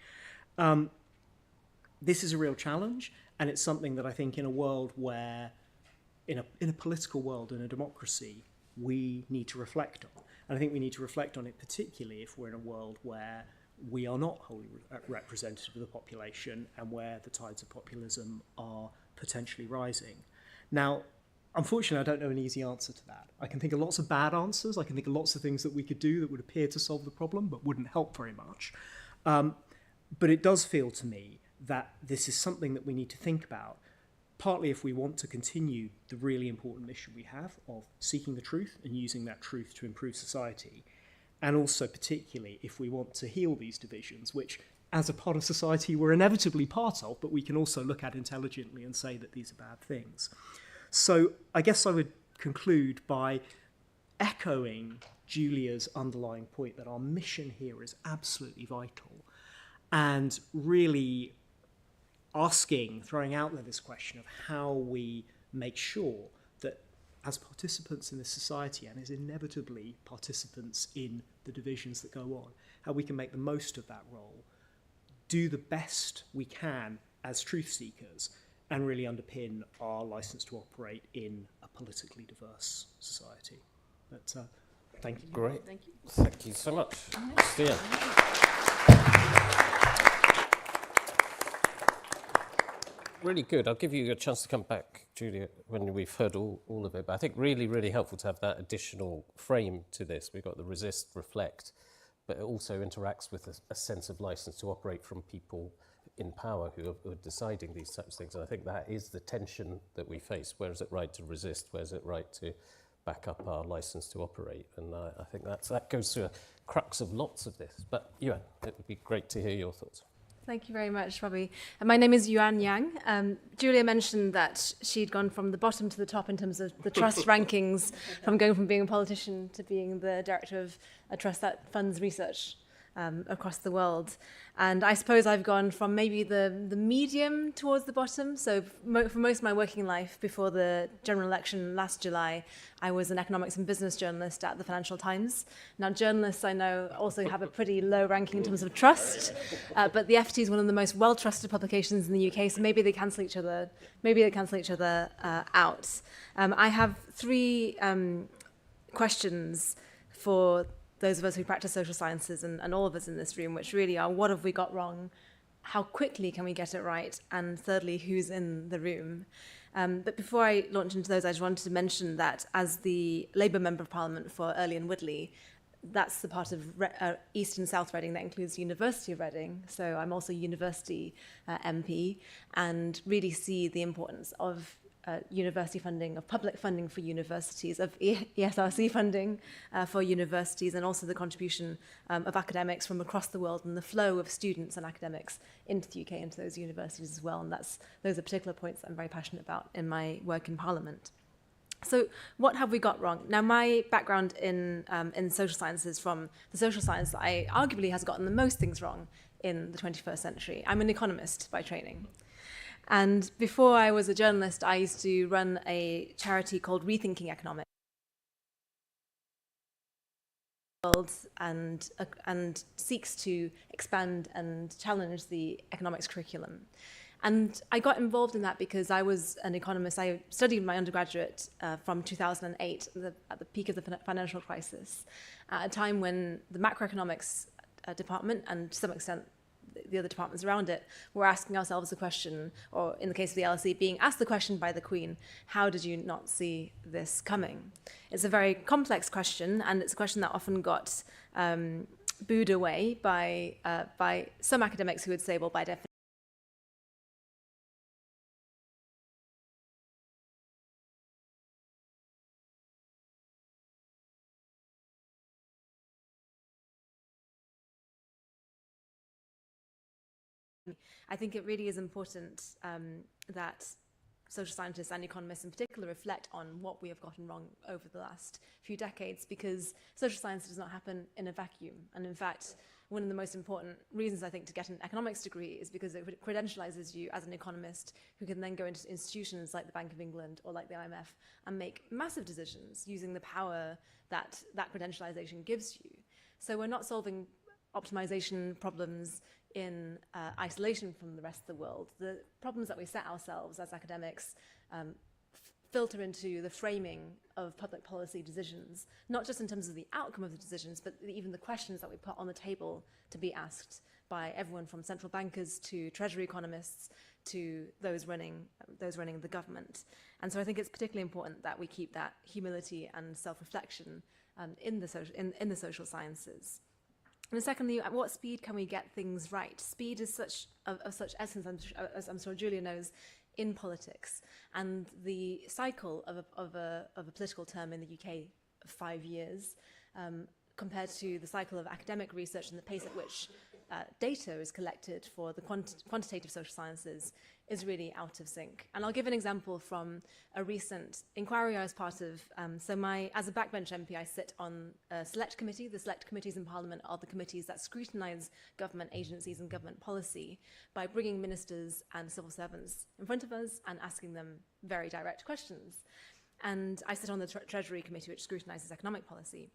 This is a real challenge, and it's something that I think in a world where, in a political world, in a democracy, we need to reflect on. And I think we need to reflect on it particularly if we're in a world where we are not wholly representative of the population and where the tides of populism are potentially rising. Now, unfortunately, I don't know an easy answer to that. I can think of lots of bad answers. I can think of lots of things that we could do that would appear to solve the problem but wouldn't help very much. But it does feel to me that this is something that we need to think about, partly if we want to continue the really important mission we have of seeking the truth and using that truth to improve society, and also particularly if we want to heal these divisions, which as a part of society we're inevitably part of, but we can also look at intelligently and say that these are bad things. So I guess I would conclude by echoing Julia's underlying point that our mission here is absolutely vital, and really throwing out there this question of how we make sure that as participants in this society, and as inevitably participants in the divisions that go on, how we can make the most of that role, do the best we can as truth seekers, and really underpin our license to operate in a politically diverse society. But thank you. Great. Thank you. Thank you so much, Stian. Really good. I'll give you a chance to come back, Julia, when we've heard all of it. But I think really, really helpful to have that additional frame to this. We've got the resist, reflect, but it also interacts with a sense of license to operate from people in power who are deciding these types of things. And I think that is the tension that we face. Where is it right to resist? Where is it right to back up our license to operate? And I think that goes to a crux of lots of this. But Yuan, it would be great to hear your thoughts. Thank you very much, Bobby. My name is Yuan Yang. Julia mentioned that she'd gone from the bottom to the top in terms of the trust rankings, from going from being a politician to being the director of a trust that funds research across the world. And I suppose I've gone from maybe the medium towards the bottom. So for most of my working life, before the general election last July, I was an economics and business journalist at the Financial Times. Now, journalists, I know, also have a pretty low ranking in terms of trust, but the FT is one of the most well-trusted publications in the UK, so maybe they cancel each other. Out. I have three questions for those of us who practice social sciences and all of us in this room, which really are: what have we got wrong? How quickly can we get it right? And thirdly, who's in the room? But before I launch into those, I just wanted to mention that as the Labour Member of Parliament for Earley and Woodley, that's the part of East and South Reading that includes the University of Reading. So I'm also a university MP, and really see the importance of university funding, of public funding for universities, of ESRC funding for universities, and also the contribution of academics from across the world and the flow of students and academics into the UK, into those universities as well. And those are particular points that I'm very passionate about in my work in Parliament. So what have we got wrong? Now, my background in social sciences, from the social science that I arguably has gotten the most things wrong in the 21st century. I'm an economist by training. And before I was a journalist, I used to run a charity called Rethinking Economics, and seeks to expand and challenge the economics curriculum. And I got involved in that because I was an economist. I studied my undergraduate from 2008, at the peak of the financial crisis, at a time when the macroeconomics department, and to some extent the other departments around it, were asking ourselves the question, or in the case of the LSE, being asked the question by the Queen: how did you not see this coming? It's a very complex question, and it's a question that often got booed away by some academics who would say, well, by definition, I think it really is important that social scientists and economists in particular reflect on what we have gotten wrong over the last few decades, because social science does not happen in a vacuum. And in fact, one of the most important reasons, I think, to get an economics degree is because it credentializes you as an economist who can then go into institutions like the Bank of England or like the IMF and make massive decisions using the power that credentialization gives you. So we're not solving optimization problems in isolation from the rest of the world. The problems that we set ourselves as academics filter into the framing of public policy decisions, not just in terms of the outcome of the decisions, but even the questions that we put on the table to be asked by everyone from central bankers to treasury economists to those running the government. And so I think it's particularly important that we keep that humility and self-reflection in the social sciences. And secondly, at what speed can we get things right? Speed is of such essence, as I'm sure Julia knows, in politics. And the cycle of a political term in the UK of 5 years compared to the cycle of academic research and the pace at which data is collected for the quantitative social sciences is really out of sync. And I'll give an example from a recent inquiry I was part of. As a backbench MP, I sit on a select committee. The select committees in Parliament are the committees that scrutinise government agencies and government policy by bringing ministers and civil servants in front of us and asking them very direct questions. And I sit on the Treasury Committee, which scrutinises economic policy.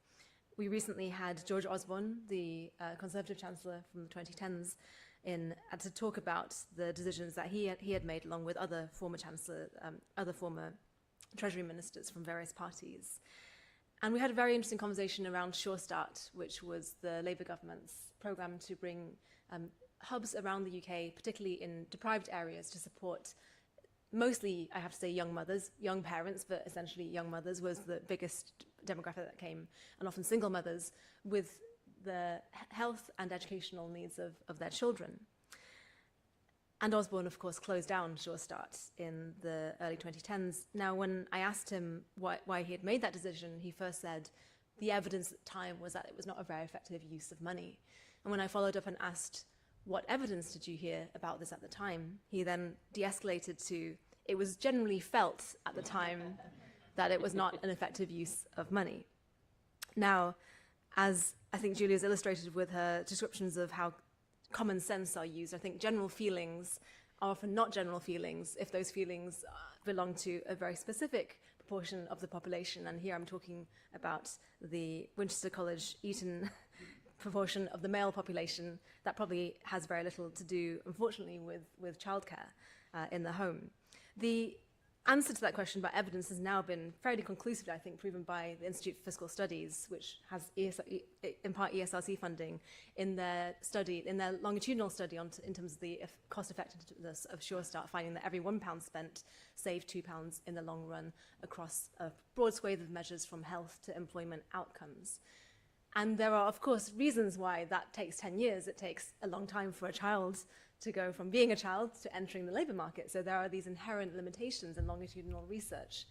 We recently had George Osborne, the Conservative Chancellor from the 2010s, to talk about the decisions that he had made, along with other former Treasury ministers from various parties. And we had a very interesting conversation around Sure Start, which was the Labour government's programme to bring hubs around the UK, particularly in deprived areas, to support mostly, I have to say, young mothers, young parents, but essentially young mothers was the biggest demographic that came, and often single mothers with the health and educational needs of their children. And Osborne, of course, closed down Sure Start in the early 2010s. Now, when I asked him why he had made that decision, he first said the evidence at the time was that it was not a very effective use of money. And when I followed up and asked, what evidence did you hear about this at the time? He then de-escalated to, it was generally felt at the time that it was not an effective use of money. Now, as I think Julia's illustrated with her descriptions of how common sense are used, I think general feelings are often not general feelings if those feelings belong to a very specific proportion of the population. And here I'm talking about the Winchester College Eton proportion of the male population that probably has very little to do, unfortunately, with childcare in the home. The answer to that question about evidence has now been fairly conclusively, I think, proven by the Institute for Fiscal Studies, which has in part ESRC funding, in their longitudinal study in terms of the cost effectiveness of Sure Start, finding that every £1 spent saved £2 in the long run across a broad swathe of measures from health to employment outcomes. And there are, of course, reasons why that takes 10 years. It takes a long time for a child to go from being a child to entering the labour market. So there are these inherent limitations in longitudinal research.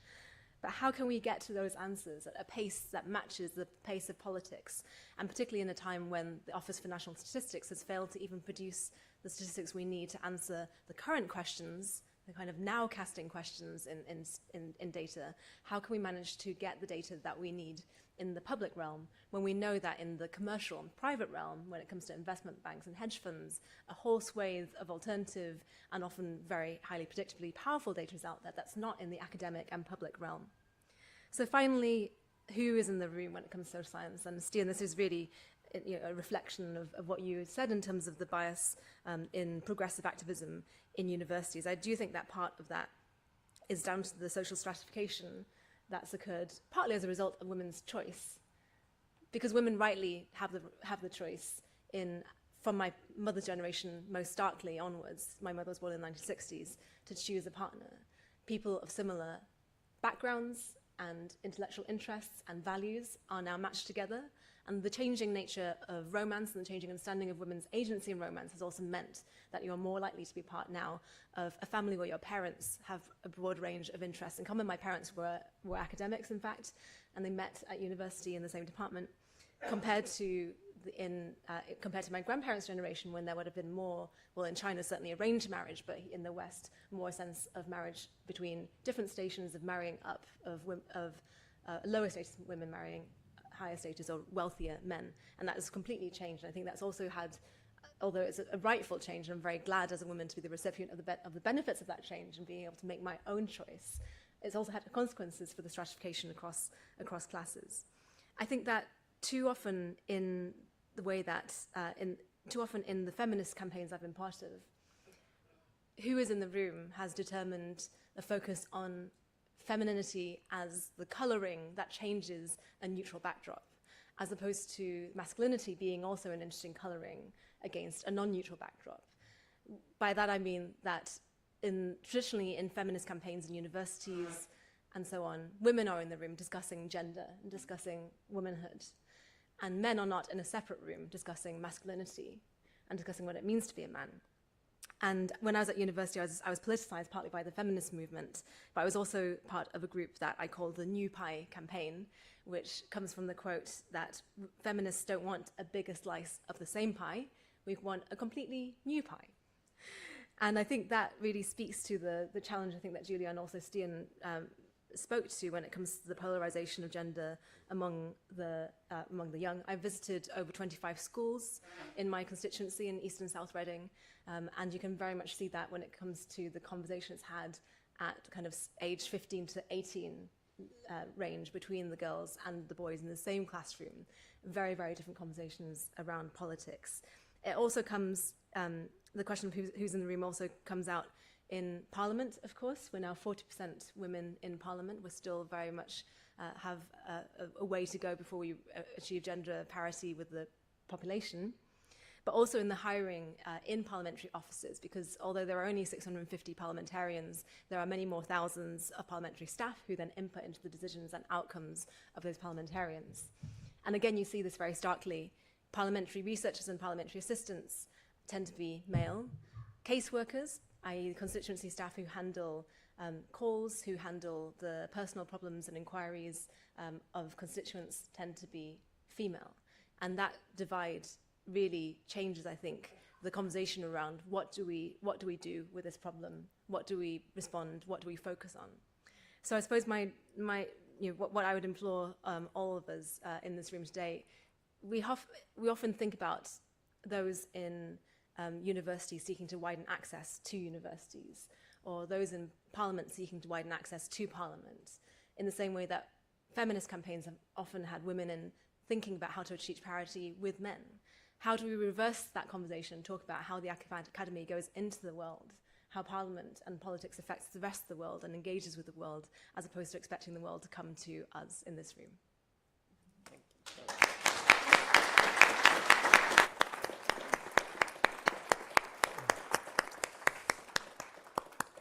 But how can we get to those answers at a pace that matches the pace of politics? And particularly in a time when the Office for National Statistics has failed to even produce the statistics we need to answer the current questions, the kind of now casting questions in data. How can we manage to get the data that we need in the public realm when we know that in the commercial and private realm, when it comes to investment banks and hedge funds, a whole swathe of alternative and often very highly predictably powerful data is out there that's not in the academic and public realm. So finally, who is in the room when it comes to social science? And Stian, this is really a reflection of what you said in terms of the bias in progressive activism in universities. I do think that part of that is down to the social stratification that's occurred partly as a result of women's choice, because women rightly have the choice from my mother's generation most starkly onwards. My mother was born in the 1960s, to choose a partner. People of similar backgrounds and intellectual interests and values are now matched together, and the changing nature of romance and the changing understanding of women's agency in romance has also meant that you're more likely to be part now of a family where your parents have a broad range of interests in common. My parents were academics, in fact, and they met at university in the same department, compared to my grandparents' generation, when there would have been more, well, in China certainly arranged marriage, but in the West more a sense of marriage between different stations of marrying up, of lower status women marrying higher status or wealthier men, and that has completely changed. And I think that's also had, although it's a rightful change, and I'm very glad as a woman to be the recipient of the benefits of that change and being able to make my own choice, it's also had consequences for the stratification across classes. I think that too often in the feminist campaigns I've been part of, who is in the room has determined a focus on femininity as the colouring that changes a neutral backdrop, as opposed to masculinity being also an interesting colouring against a non-neutral backdrop. By that I mean that traditionally in feminist campaigns in universities and so on, women are in the room discussing gender and discussing womanhood, and men are not in a separate room discussing masculinity and discussing what it means to be a man. And when I was at university, I was politicized partly by the feminist movement, but I was also part of a group that I call the New Pie campaign, which comes from the quote that feminists don't want a bigger slice of the same pie, we want a completely new pie. And I think that really speaks to the challenge, I think, that Julia and also Stian spoke to when it comes to the polarization of gender among the young. I visited over 25 schools in my constituency in East and South Reading, and you can very much see that when it comes to the conversations had at kind of age 15 to 18 range between the girls and the boys in the same classroom. Very, very different conversations around politics. It also comes, the question of who's in the room also comes out in Parliament, of course. We're now 40% women in Parliament. We're still very much have a way to go before we achieve gender parity with the population. But also in the hiring in parliamentary offices, because although there are only 650 parliamentarians, there are many more thousands of parliamentary staff who then input into the decisions and outcomes of those parliamentarians. And again, you see this very starkly. Parliamentary researchers and parliamentary assistants tend to be male. Caseworkers, i.e. constituency staff who handle calls, who handle the personal problems and inquiries of constituents, tend to be female. And that divide really changes, I think, the conversation around what do we do with this problem? What do we respond? What do we focus on? So I suppose what I would implore all of us in this room today, we often think about those in universities seeking to widen access to universities, or those in Parliament seeking to widen access to Parliament, in the same way that feminist campaigns have often had women in thinking about how to achieve parity with men. How do we reverse that conversation and talk about how the academy goes into the world, how Parliament and politics affects the rest of the world and engages with the world, as opposed to expecting the world to come to us in this room? Thank you.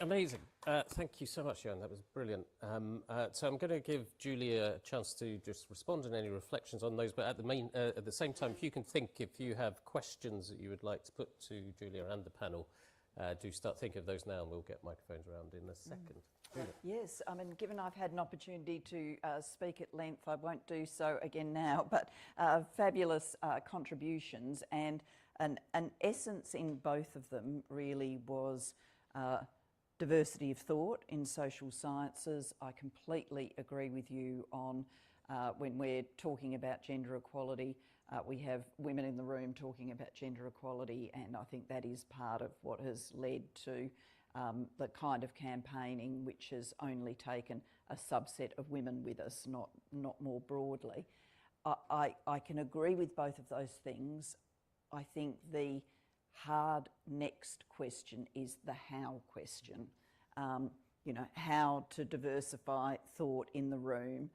Amazing. Thank you so much, Yuan. That was brilliant. So I'm going to give Julia a chance to just respond and any reflections on those. But at the same time, if you can think, if you have questions that you would like to put to Julia and the panel, do start thinking of those now, and we'll get microphones around in a second. Yes, I mean, given I've had an opportunity to speak at length, I won't do so again now, but fabulous contributions, and an essence in both of them really was diversity of thought in social sciences. I completely agree with you on when we're talking about gender equality, we have women in the room talking about gender equality, and I think that is part of what has led to the kind of campaigning which has only taken a subset of women with us, not more broadly. I can agree with both of those things. I think the hard next question is the how question. You know, how to diversify thought in the room,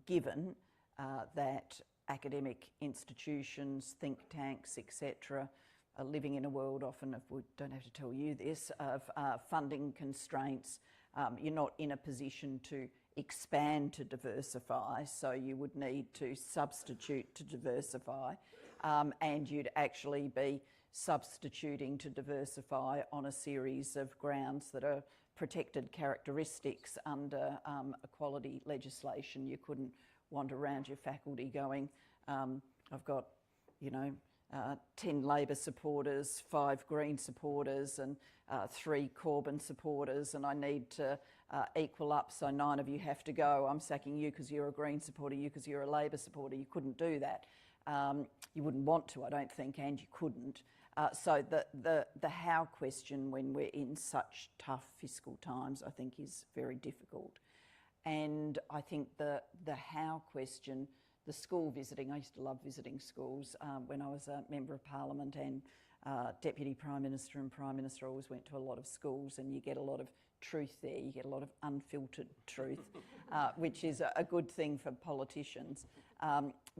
given that academic institutions, think tanks, etc., are living in a world often, if we don't have to tell you this, of funding constraints. You're not in a position to expand to diversify, so you would need to substitute to diversify, and you'd actually be substituting to diversify on a series of grounds that are protected characteristics under equality legislation. You couldn't wander around your faculty going, I've got, 10 Labor supporters, 5 Green supporters and 3 Corbyn supporters, and I need to equal up, so 9 of you have to go. I'm sacking you because you're a Green supporter, you because you're a Labor supporter. You couldn't do that. You wouldn't want to, I don't think, and you couldn't. So the how question when we're in such tough fiscal times, I think, is very difficult. And I think the how question, the school visiting, I used to love visiting schools when I was a Member of Parliament, and Deputy Prime Minister and Prime Minister always went to a lot of schools, and you get a lot of truth there, you get a lot of unfiltered truth, which is a good thing for politicians.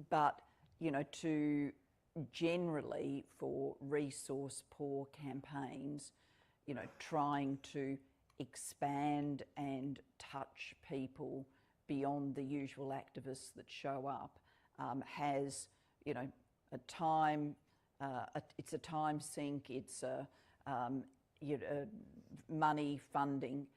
But, to generally for resource poor campaigns, trying to expand and touch people beyond the usual activists that show up has, a time, it's a time sink, it's a money, funding,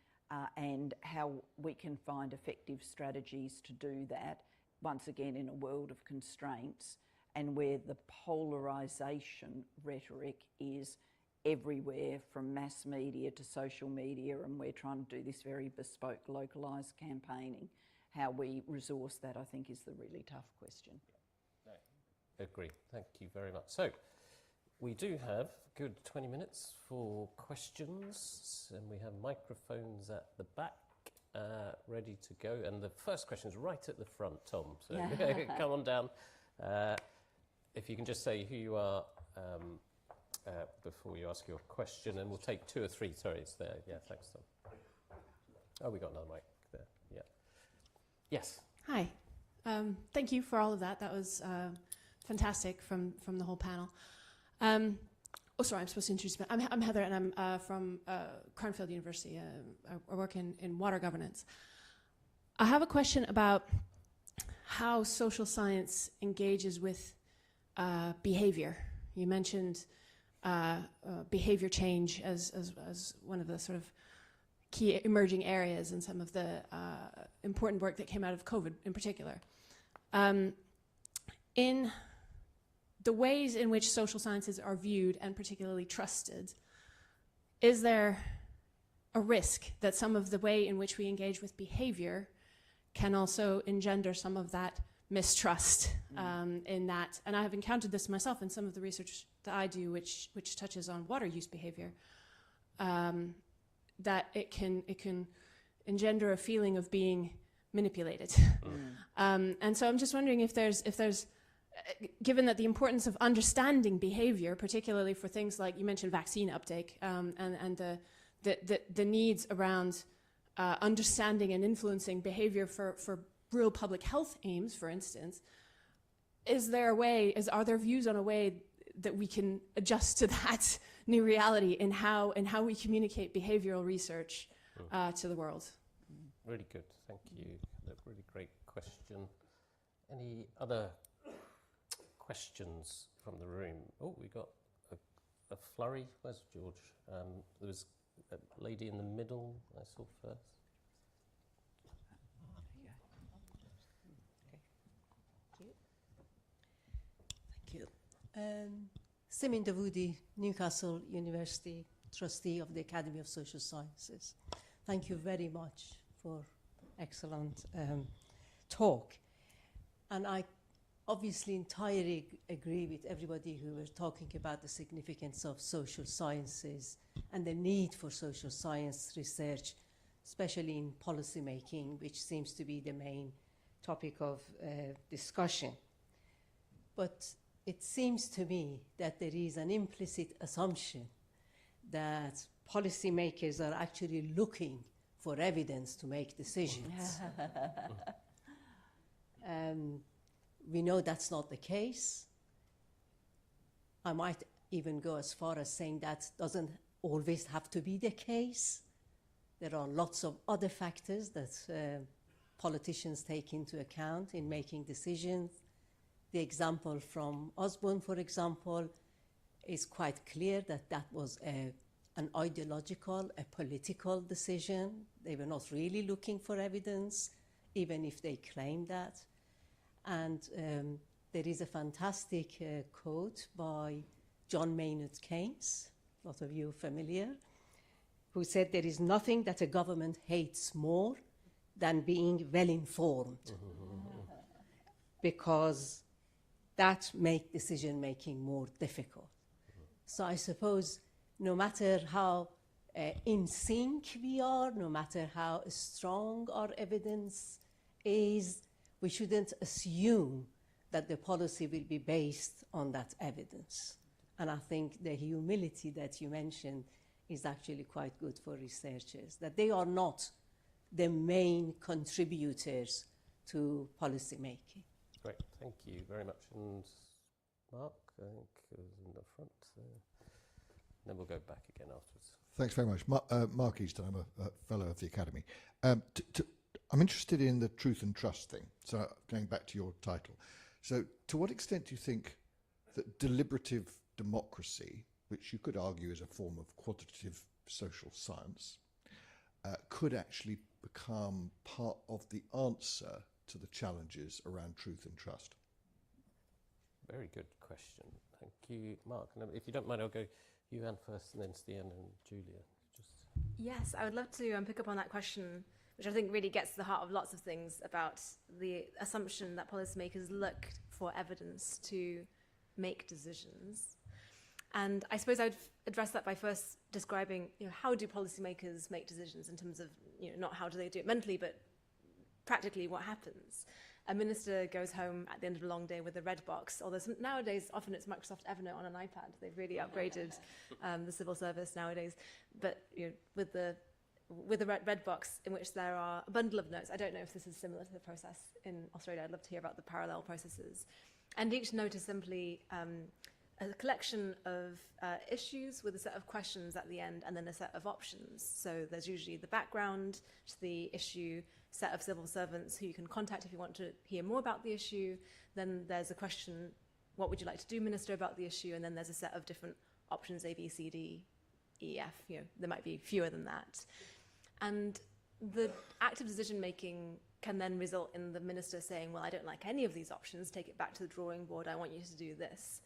and how we can find effective strategies to do that, once again in a world of constraints, and where the polarisation rhetoric is everywhere from mass media to social media, and we're trying to do this very bespoke, localised campaigning. How we resource that, I think, is the really tough question. Agree. Thank you very much. So, we do have a good 20 minutes for questions, and we have microphones at the back ready to go. And the first question is right at the front, Tom. So come on down. If you can just say who you are before you ask your question, and we'll take 2 or 3. Sorry, it's there. Yeah, thanks, Tom. Oh, we got another mic there. Yeah. Yes. Hi. Thank you for all of that. That was fantastic from the whole panel. Oh, sorry, I'm supposed to introduce myself. I'm Heather, and I'm from Cranfield University. I work in water governance. I have a question about how social science engages with behavior. You mentioned behavior change as one of the sort of key emerging areas in some of the important work that came out of COVID in particular. In the ways in which social sciences are viewed and particularly trusted, is there a risk that some of the way in which we engage with behavior can also engender some of that mistrust in that? And I have encountered this myself in some of the research that I do, which touches on water use behavior, that it can engender a feeling of being manipulated. And so I'm just wondering if there's given that the importance of understanding behavior, particularly for things like you mentioned vaccine uptake, and the needs around understanding and influencing behavior for real public health aims, for instance, are there views on a way that we can adjust to that new reality in how we communicate behavioral research to the world? Really good, thank you. A really great question. Any other questions from the room? Oh, we got a flurry. Where's George? There was a lady in the middle I saw first. Thank you. Simin Dawoodi, Newcastle University, trustee of the Academy of Social Sciences. Thank you very much for excellent talk. And I obviously entirely agree with everybody who were talking about the significance of social sciences and the need for social science research, especially in policy making, which seems to be the main topic of discussion. But it seems to me that there is an implicit assumption that policymakers are actually looking for evidence to make decisions. We know that's not the case. I might even go as far as saying that doesn't always have to be the case. There are lots of other factors that politicians take into account in making decisions. The example from Osborne, for example, is quite clear that that was an ideological, a political decision. They were not really looking for evidence, even if they claimed that. And there is a fantastic quote by John Maynard Keynes, a lot of you are familiar, who said there is nothing that a government hates more than being well informed, because that makes decision making more difficult. So I suppose no matter how in sync we are, no matter how strong our evidence is, we shouldn't assume that the policy will be based on that evidence. And I think the humility that you mentioned is actually quite good for researchers, that they are not the main contributors to policy making. Great, thank you very much. And Mark, I think, is in the front there. Then we'll go back again afterwards. Thanks very much. Mark Easton, I'm a fellow of the Academy. I'm interested in the truth and trust thing, so going back to your title. So to what extent do you think that deliberative democracy which you could argue is a form of quantitative social science, could actually become part of the answer to the challenges around truth and trust? Very good question. Thank you, Mark. And if you don't mind, I'll go Yuan first, and then Stian and Julia. Yes, I would love to pick up on that question, which I think really gets to the heart of lots of things about the assumption that policymakers look for evidence to make decisions. And I suppose I'd address that by first describing, how do policymakers make decisions in terms of, not how do they do it mentally, but practically what happens. A minister goes home at the end of a long day with a red box, although nowadays often it's Microsoft Evernote on an iPad. They've really upgraded the civil service nowadays. But with the red box in which there are a bundle of notes. I don't know if this is similar to the process in Australia. I'd love to hear about the parallel processes. And each note is simply a collection of issues with a set of questions at the end and then a set of options. So there's usually the background to the issue, set of civil servants who you can contact if you want to hear more about the issue. Then there's a question, what would you like to do, Minister, about the issue? And then there's a set of different options, A, B, C, D, E, F. There might be fewer than that. And the active decision-making can then result in the minister saying, well, I don't like any of these options, take it back to the drawing board, I want you to do this.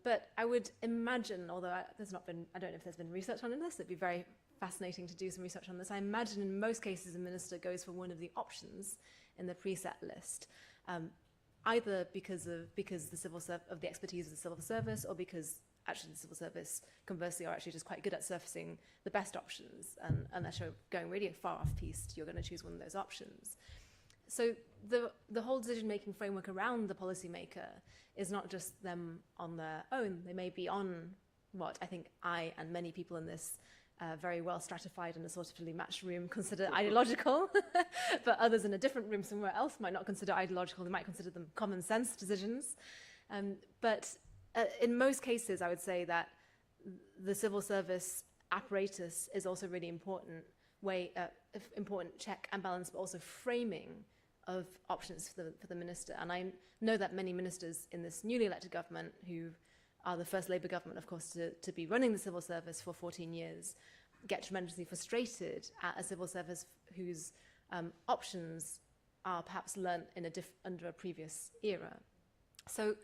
But I would imagine, although I don't know if there's been research on this, it'd be very fascinating to do some research on this. I imagine in most cases a minister goes for one of the options in the preset list, either because of the expertise of the civil service, or because actually the civil service, conversely, are actually just quite good at surfacing the best options. And unless you're going really far off-piste, you're going to choose one of those options. So the whole decision-making framework around the policymaker is not just them on their own. They may be on what I think I and many people in this very well stratified and assortatively matched room consider ideological, but others in a different room somewhere else might not consider ideological. They might consider them common sense decisions. But in most cases, I would say that the civil service apparatus is also really important check and balance, but also framing of options for the minister. And I know that many ministers in this newly elected government, who are the first Labour government, of course, to be running the civil service for 14 years, get tremendously frustrated at a civil service whose options are perhaps learnt in under a previous era. So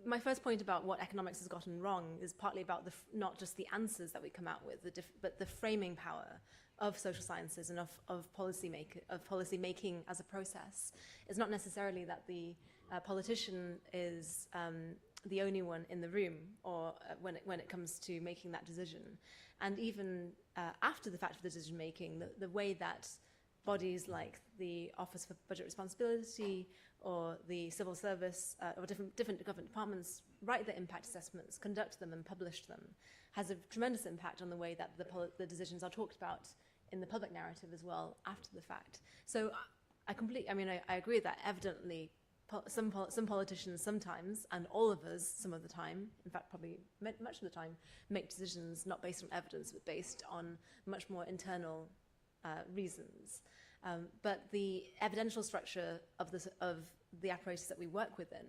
my first point about what economics has gotten wrong is partly about not just the answers that we come out with, but the framing power of social sciences and of policy making as a process. It's not necessarily that the politician is the only one in the room, or when it comes to making that decision. And even after the fact of the decision making, the way that bodies like the Office for Budget Responsibility or the Civil Service or different government departments write the impact assessments, conduct them and publish them, has a tremendous impact on the way that the decisions are talked about in the public narrative as well after the fact. So I agree that evidently some politicians sometimes, and all of us some of the time, in fact probably much of the time, make decisions not based on evidence but based on much more internal reasons. But the evidential structure of the apparatus that we work within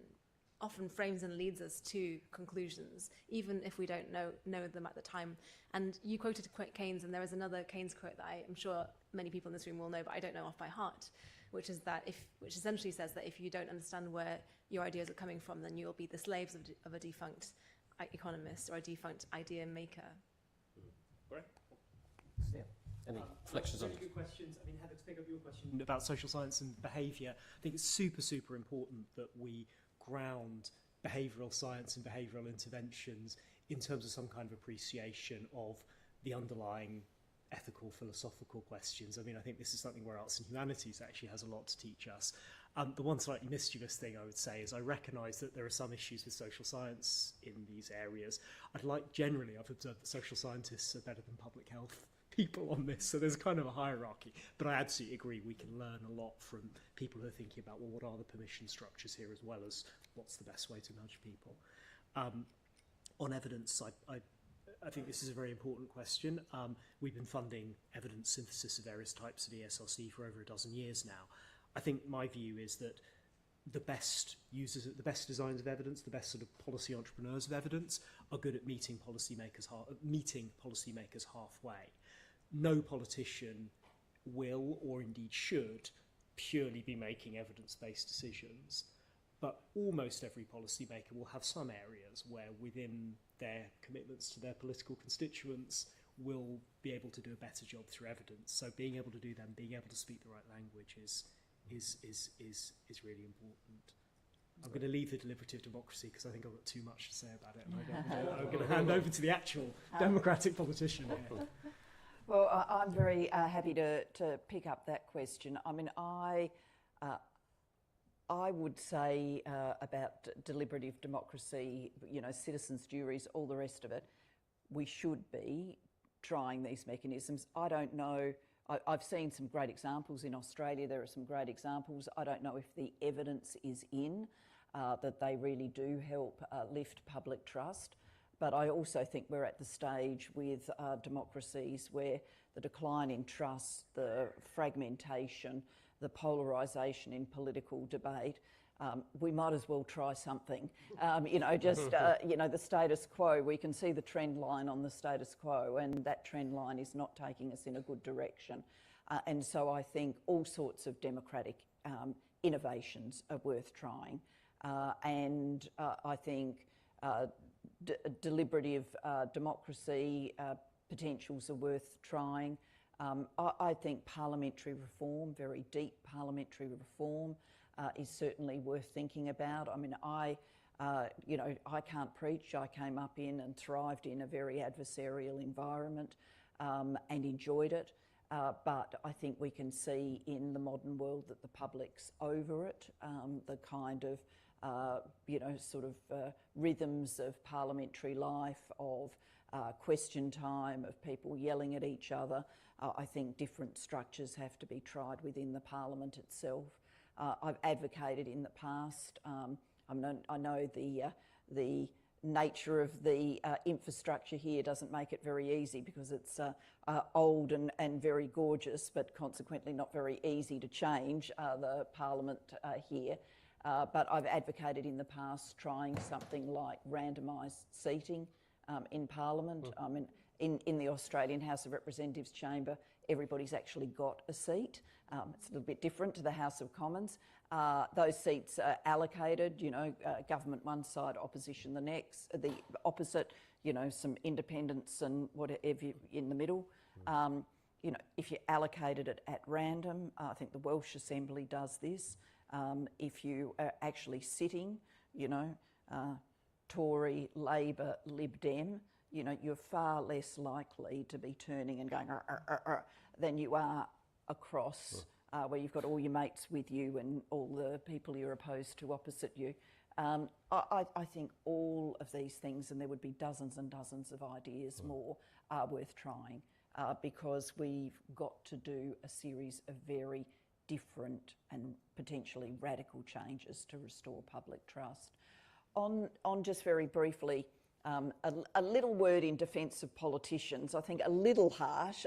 often frames and leads us to conclusions, even if we don't know them at the time. And you quoted Keynes, and there is another Keynes quote that I am sure many people in this room will know, but I don't know off by heart, which essentially says that if you don't understand where your ideas are coming from, then you'll be the slaves of a defunct economist or a defunct idea maker. Great. Yeah. Any reflections on Very good questions. I mean, Heather, to pick up your question about social science and behaviour, I think it's super, super important that we ground behavioural science and behavioural interventions in terms of some kind of appreciation of the underlying ethical, philosophical questions. I mean, I think this is something where arts and humanities actually has a lot to teach us. The one slightly mischievous thing I would say is I recognise that there are some issues with social science in these areas. I've observed that social scientists are better than public health people on this, so there's kind of a hierarchy, but I absolutely agree we can learn a lot from people who are thinking about, well, what are the permission structures here, as well as what's the best way to nudge people. On evidence, I think this is a very important question. We've been funding evidence synthesis of various types at ESRC for over a dozen years now. I think my view is that the best users, the best designers of evidence, the best sort of policy entrepreneurs of evidence are good at meeting policymakers halfway. No politician will, or indeed should, purely be making evidence-based decisions, but almost every policymaker will have some areas where within their commitments to their political constituents will be able to do a better job through evidence. So being able to do them, being able to speak the right language is really important. I'm going to leave the deliberative democracy because I think I've got too much to say about it, and I'm going to hand over to the actual democratic politician here. Well, I'm very happy to pick up that question. I mean, I would say about deliberative democracy, you know, citizens' juries, all the rest of it, we should be trying these mechanisms. I don't know. I've seen some great examples in Australia. There are some great examples. I don't know if the evidence is in that they really do help lift public trust. But I also think we're at the stage with democracies where the decline in trust, the fragmentation, the polarisation in political debate, we might as well try something. You know, just, you know, the status quo, we can see the trend line on the status quo, and that trend line is not taking us in a good direction. And so I think all sorts of democratic innovations are worth trying. And I think deliberative democracy potentials are worth trying. I think parliamentary reform, very deep parliamentary reform, is certainly worth thinking about. I mean, you know, I can't preach. I came up in and thrived in a very adversarial environment and enjoyed it. But I think we can see in the modern world that the public's over it, the kind of you know, sort of rhythms of parliamentary life, of question time, of people yelling at each other. I think different structures have to be tried within the parliament itself. I've advocated in the past, I know the nature of the infrastructure here doesn't make it very easy because it's old and very gorgeous, but consequently not very easy to change the parliament here. But I've advocated in the past trying something like randomised seating in Parliament. I mean, in the Australian House of Representatives chamber, everybody's actually got a seat. It's a little bit different to the House of Commons. Those seats are allocated, you know, government one side, opposition the next, the opposite, you know, some independents and whatever in the middle. You know, if you allocated it at random, I think the Welsh Assembly does this. If you are actually sitting, you know, Tory, Labor, Lib Dem, you know, you're far less likely to be turning and going than you are across where you've got all your mates with you and all the people you're opposed to opposite you. I think all of these things, and there would be dozens and dozens of ideas more, are worth trying because we've got to do a series of very different and potentially radical changes to restore public trust. On just very briefly, a little word in defence of politicians, I think a little harsh,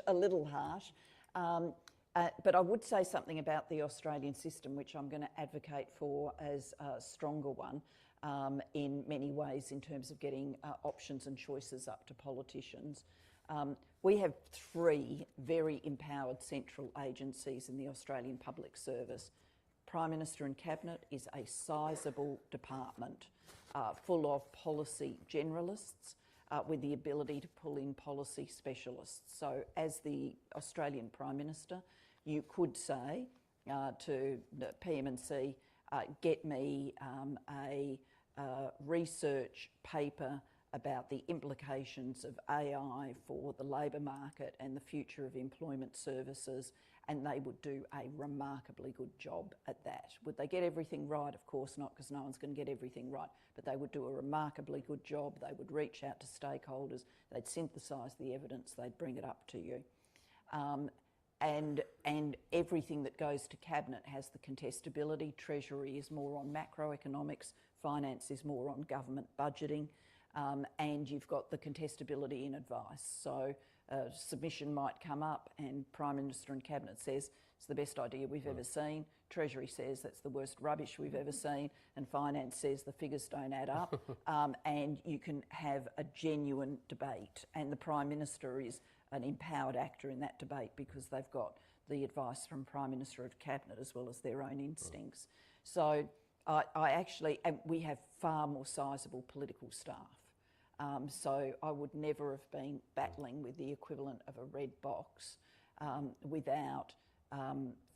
but I would say something about the Australian system, which I'm going to advocate for as a stronger one in many ways in terms of getting options and choices up to politicians. We have 3 very empowered central agencies in the Australian public service. Prime Minister and Cabinet is a sizable department full of policy generalists with the ability to pull in policy specialists. So as the Australian Prime Minister, you could say to the PM&C, get me a research paper about the implications of AI for the labour market and the future of employment services, and they would do a remarkably good job at that. Would they get everything right? Of course not, because no one's going to get everything right, but they would do a remarkably good job. They would reach out to stakeholders, they'd synthesise the evidence, they'd bring it up to you. And everything that goes to Cabinet has the contestability. Treasury is more on macroeconomics, finance is more on government budgeting, and you've got the contestability in advice. So submission might come up and Prime Minister and Cabinet says, it's the best idea we've ever seen. Treasury says that's the worst rubbish we've ever seen, and Finance says the figures don't add up, and you can have a genuine debate. And the Prime Minister is an empowered actor in that debate because they've got the advice from Prime Minister of Cabinet as well as their own instincts. So I actually, and we have far more sizable political staff. So I would never have been battling with the equivalent of a red box without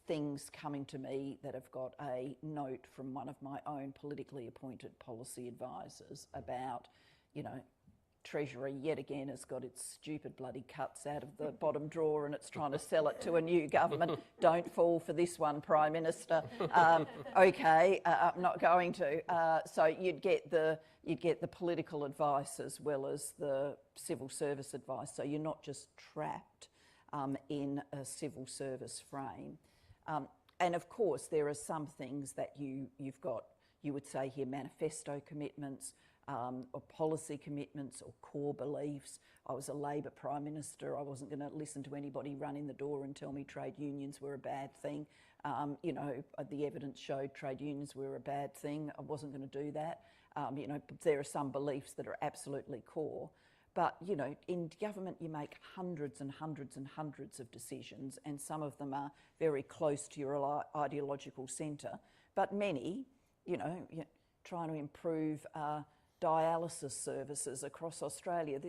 things coming to me that have got a note from one of my own politically appointed policy advisors about, you know, Treasury yet again has got its stupid bloody cuts out of the bottom drawer and it's trying to sell it to a new government. Don't fall for this one, Prime Minister. Okay, I'm not going to. So you'd get the political advice as well as the civil service advice. So you're not just trapped in a civil service frame. And of course, there are some things that you've got, you would say here, manifesto commitments, or policy commitments or core beliefs. I was a Labor Prime Minister. I wasn't going to listen to anybody run in the door and tell me trade unions were a bad thing. You know, the evidence showed trade unions were a bad thing. I wasn't going to do that. You know, there are some beliefs that are absolutely core. But, you know, in government you make hundreds and hundreds and hundreds of decisions, and some of them are very close to your ideological centre. But many, you know, trying to improve dialysis services across Australia.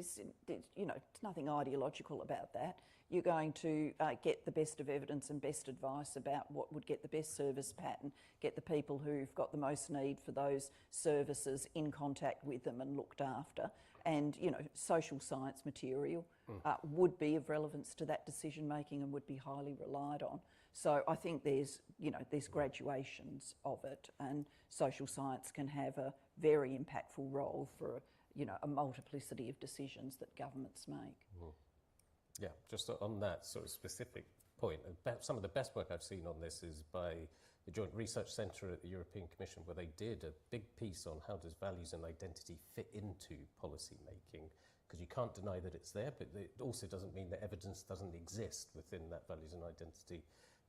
You know, it's nothing ideological about that. You're going to get the best of evidence and best advice about what would get the best service pattern, get the people who've got the most need for those services in contact with them and looked after. And, you know, social science material would be of relevance to that decision making and would be highly relied on. So I think there's graduations of it, and social science can have a very impactful role for, you know, a multiplicity of decisions that governments make. Yeah, just on that sort of specific point, some of the best work I've seen on this is by the Joint Research Centre at the European Commission, where they did a big piece on how does values and identity fit into policy making, because you can't deny that it's there, but it also doesn't mean that evidence doesn't exist within that values and identity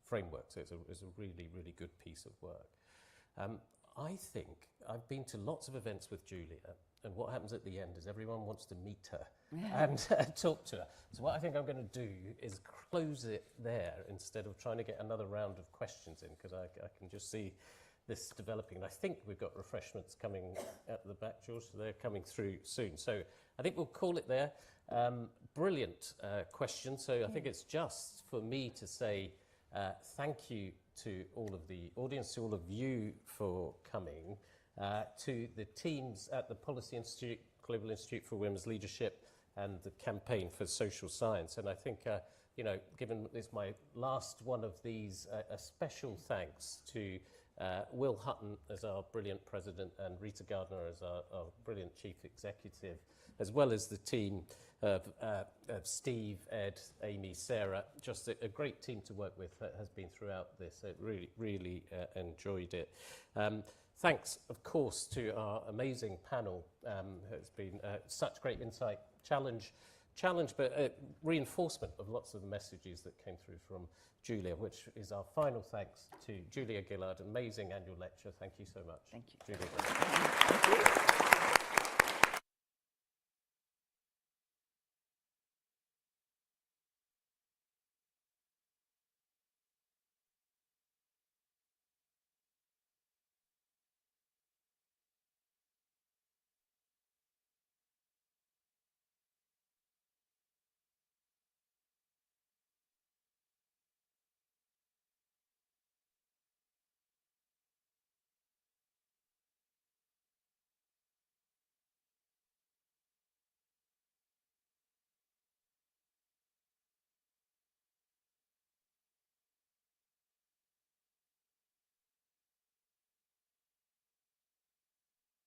framework. So it's a really, really good piece of work. I think I've been to lots of events with Julia, and what happens at the end is everyone wants to meet her and talk to her. So what I think I'm going to do is close it there instead of trying to get another round of questions in, because I can just see this developing. And I think we've got refreshments coming at the back, George, so they're coming through soon. So I think we'll call it there. Brilliant question. So I think it's just for me to say thank you to all of the audience, to all of you for coming, to the teams at the Policy Institute, Global Institute for Women's Leadership, and the Campaign for Social Science. And I think, you know, given it's my last one of these, a special thanks to Will Hutton as our brilliant president and Rita Gardner as our brilliant chief executive, as well as the team of Steve, Ed, Amy, Sarah. Just a great team to work with that has been throughout this. I really enjoyed it. Thanks, of course, to our amazing panel. It's been such great insight, challenge, but reinforcement of lots of the messages that came through from Julia, which is our final thanks to Julia Gillard. Amazing annual lecture. Thank you so much. Thank you. Julia. Thank you.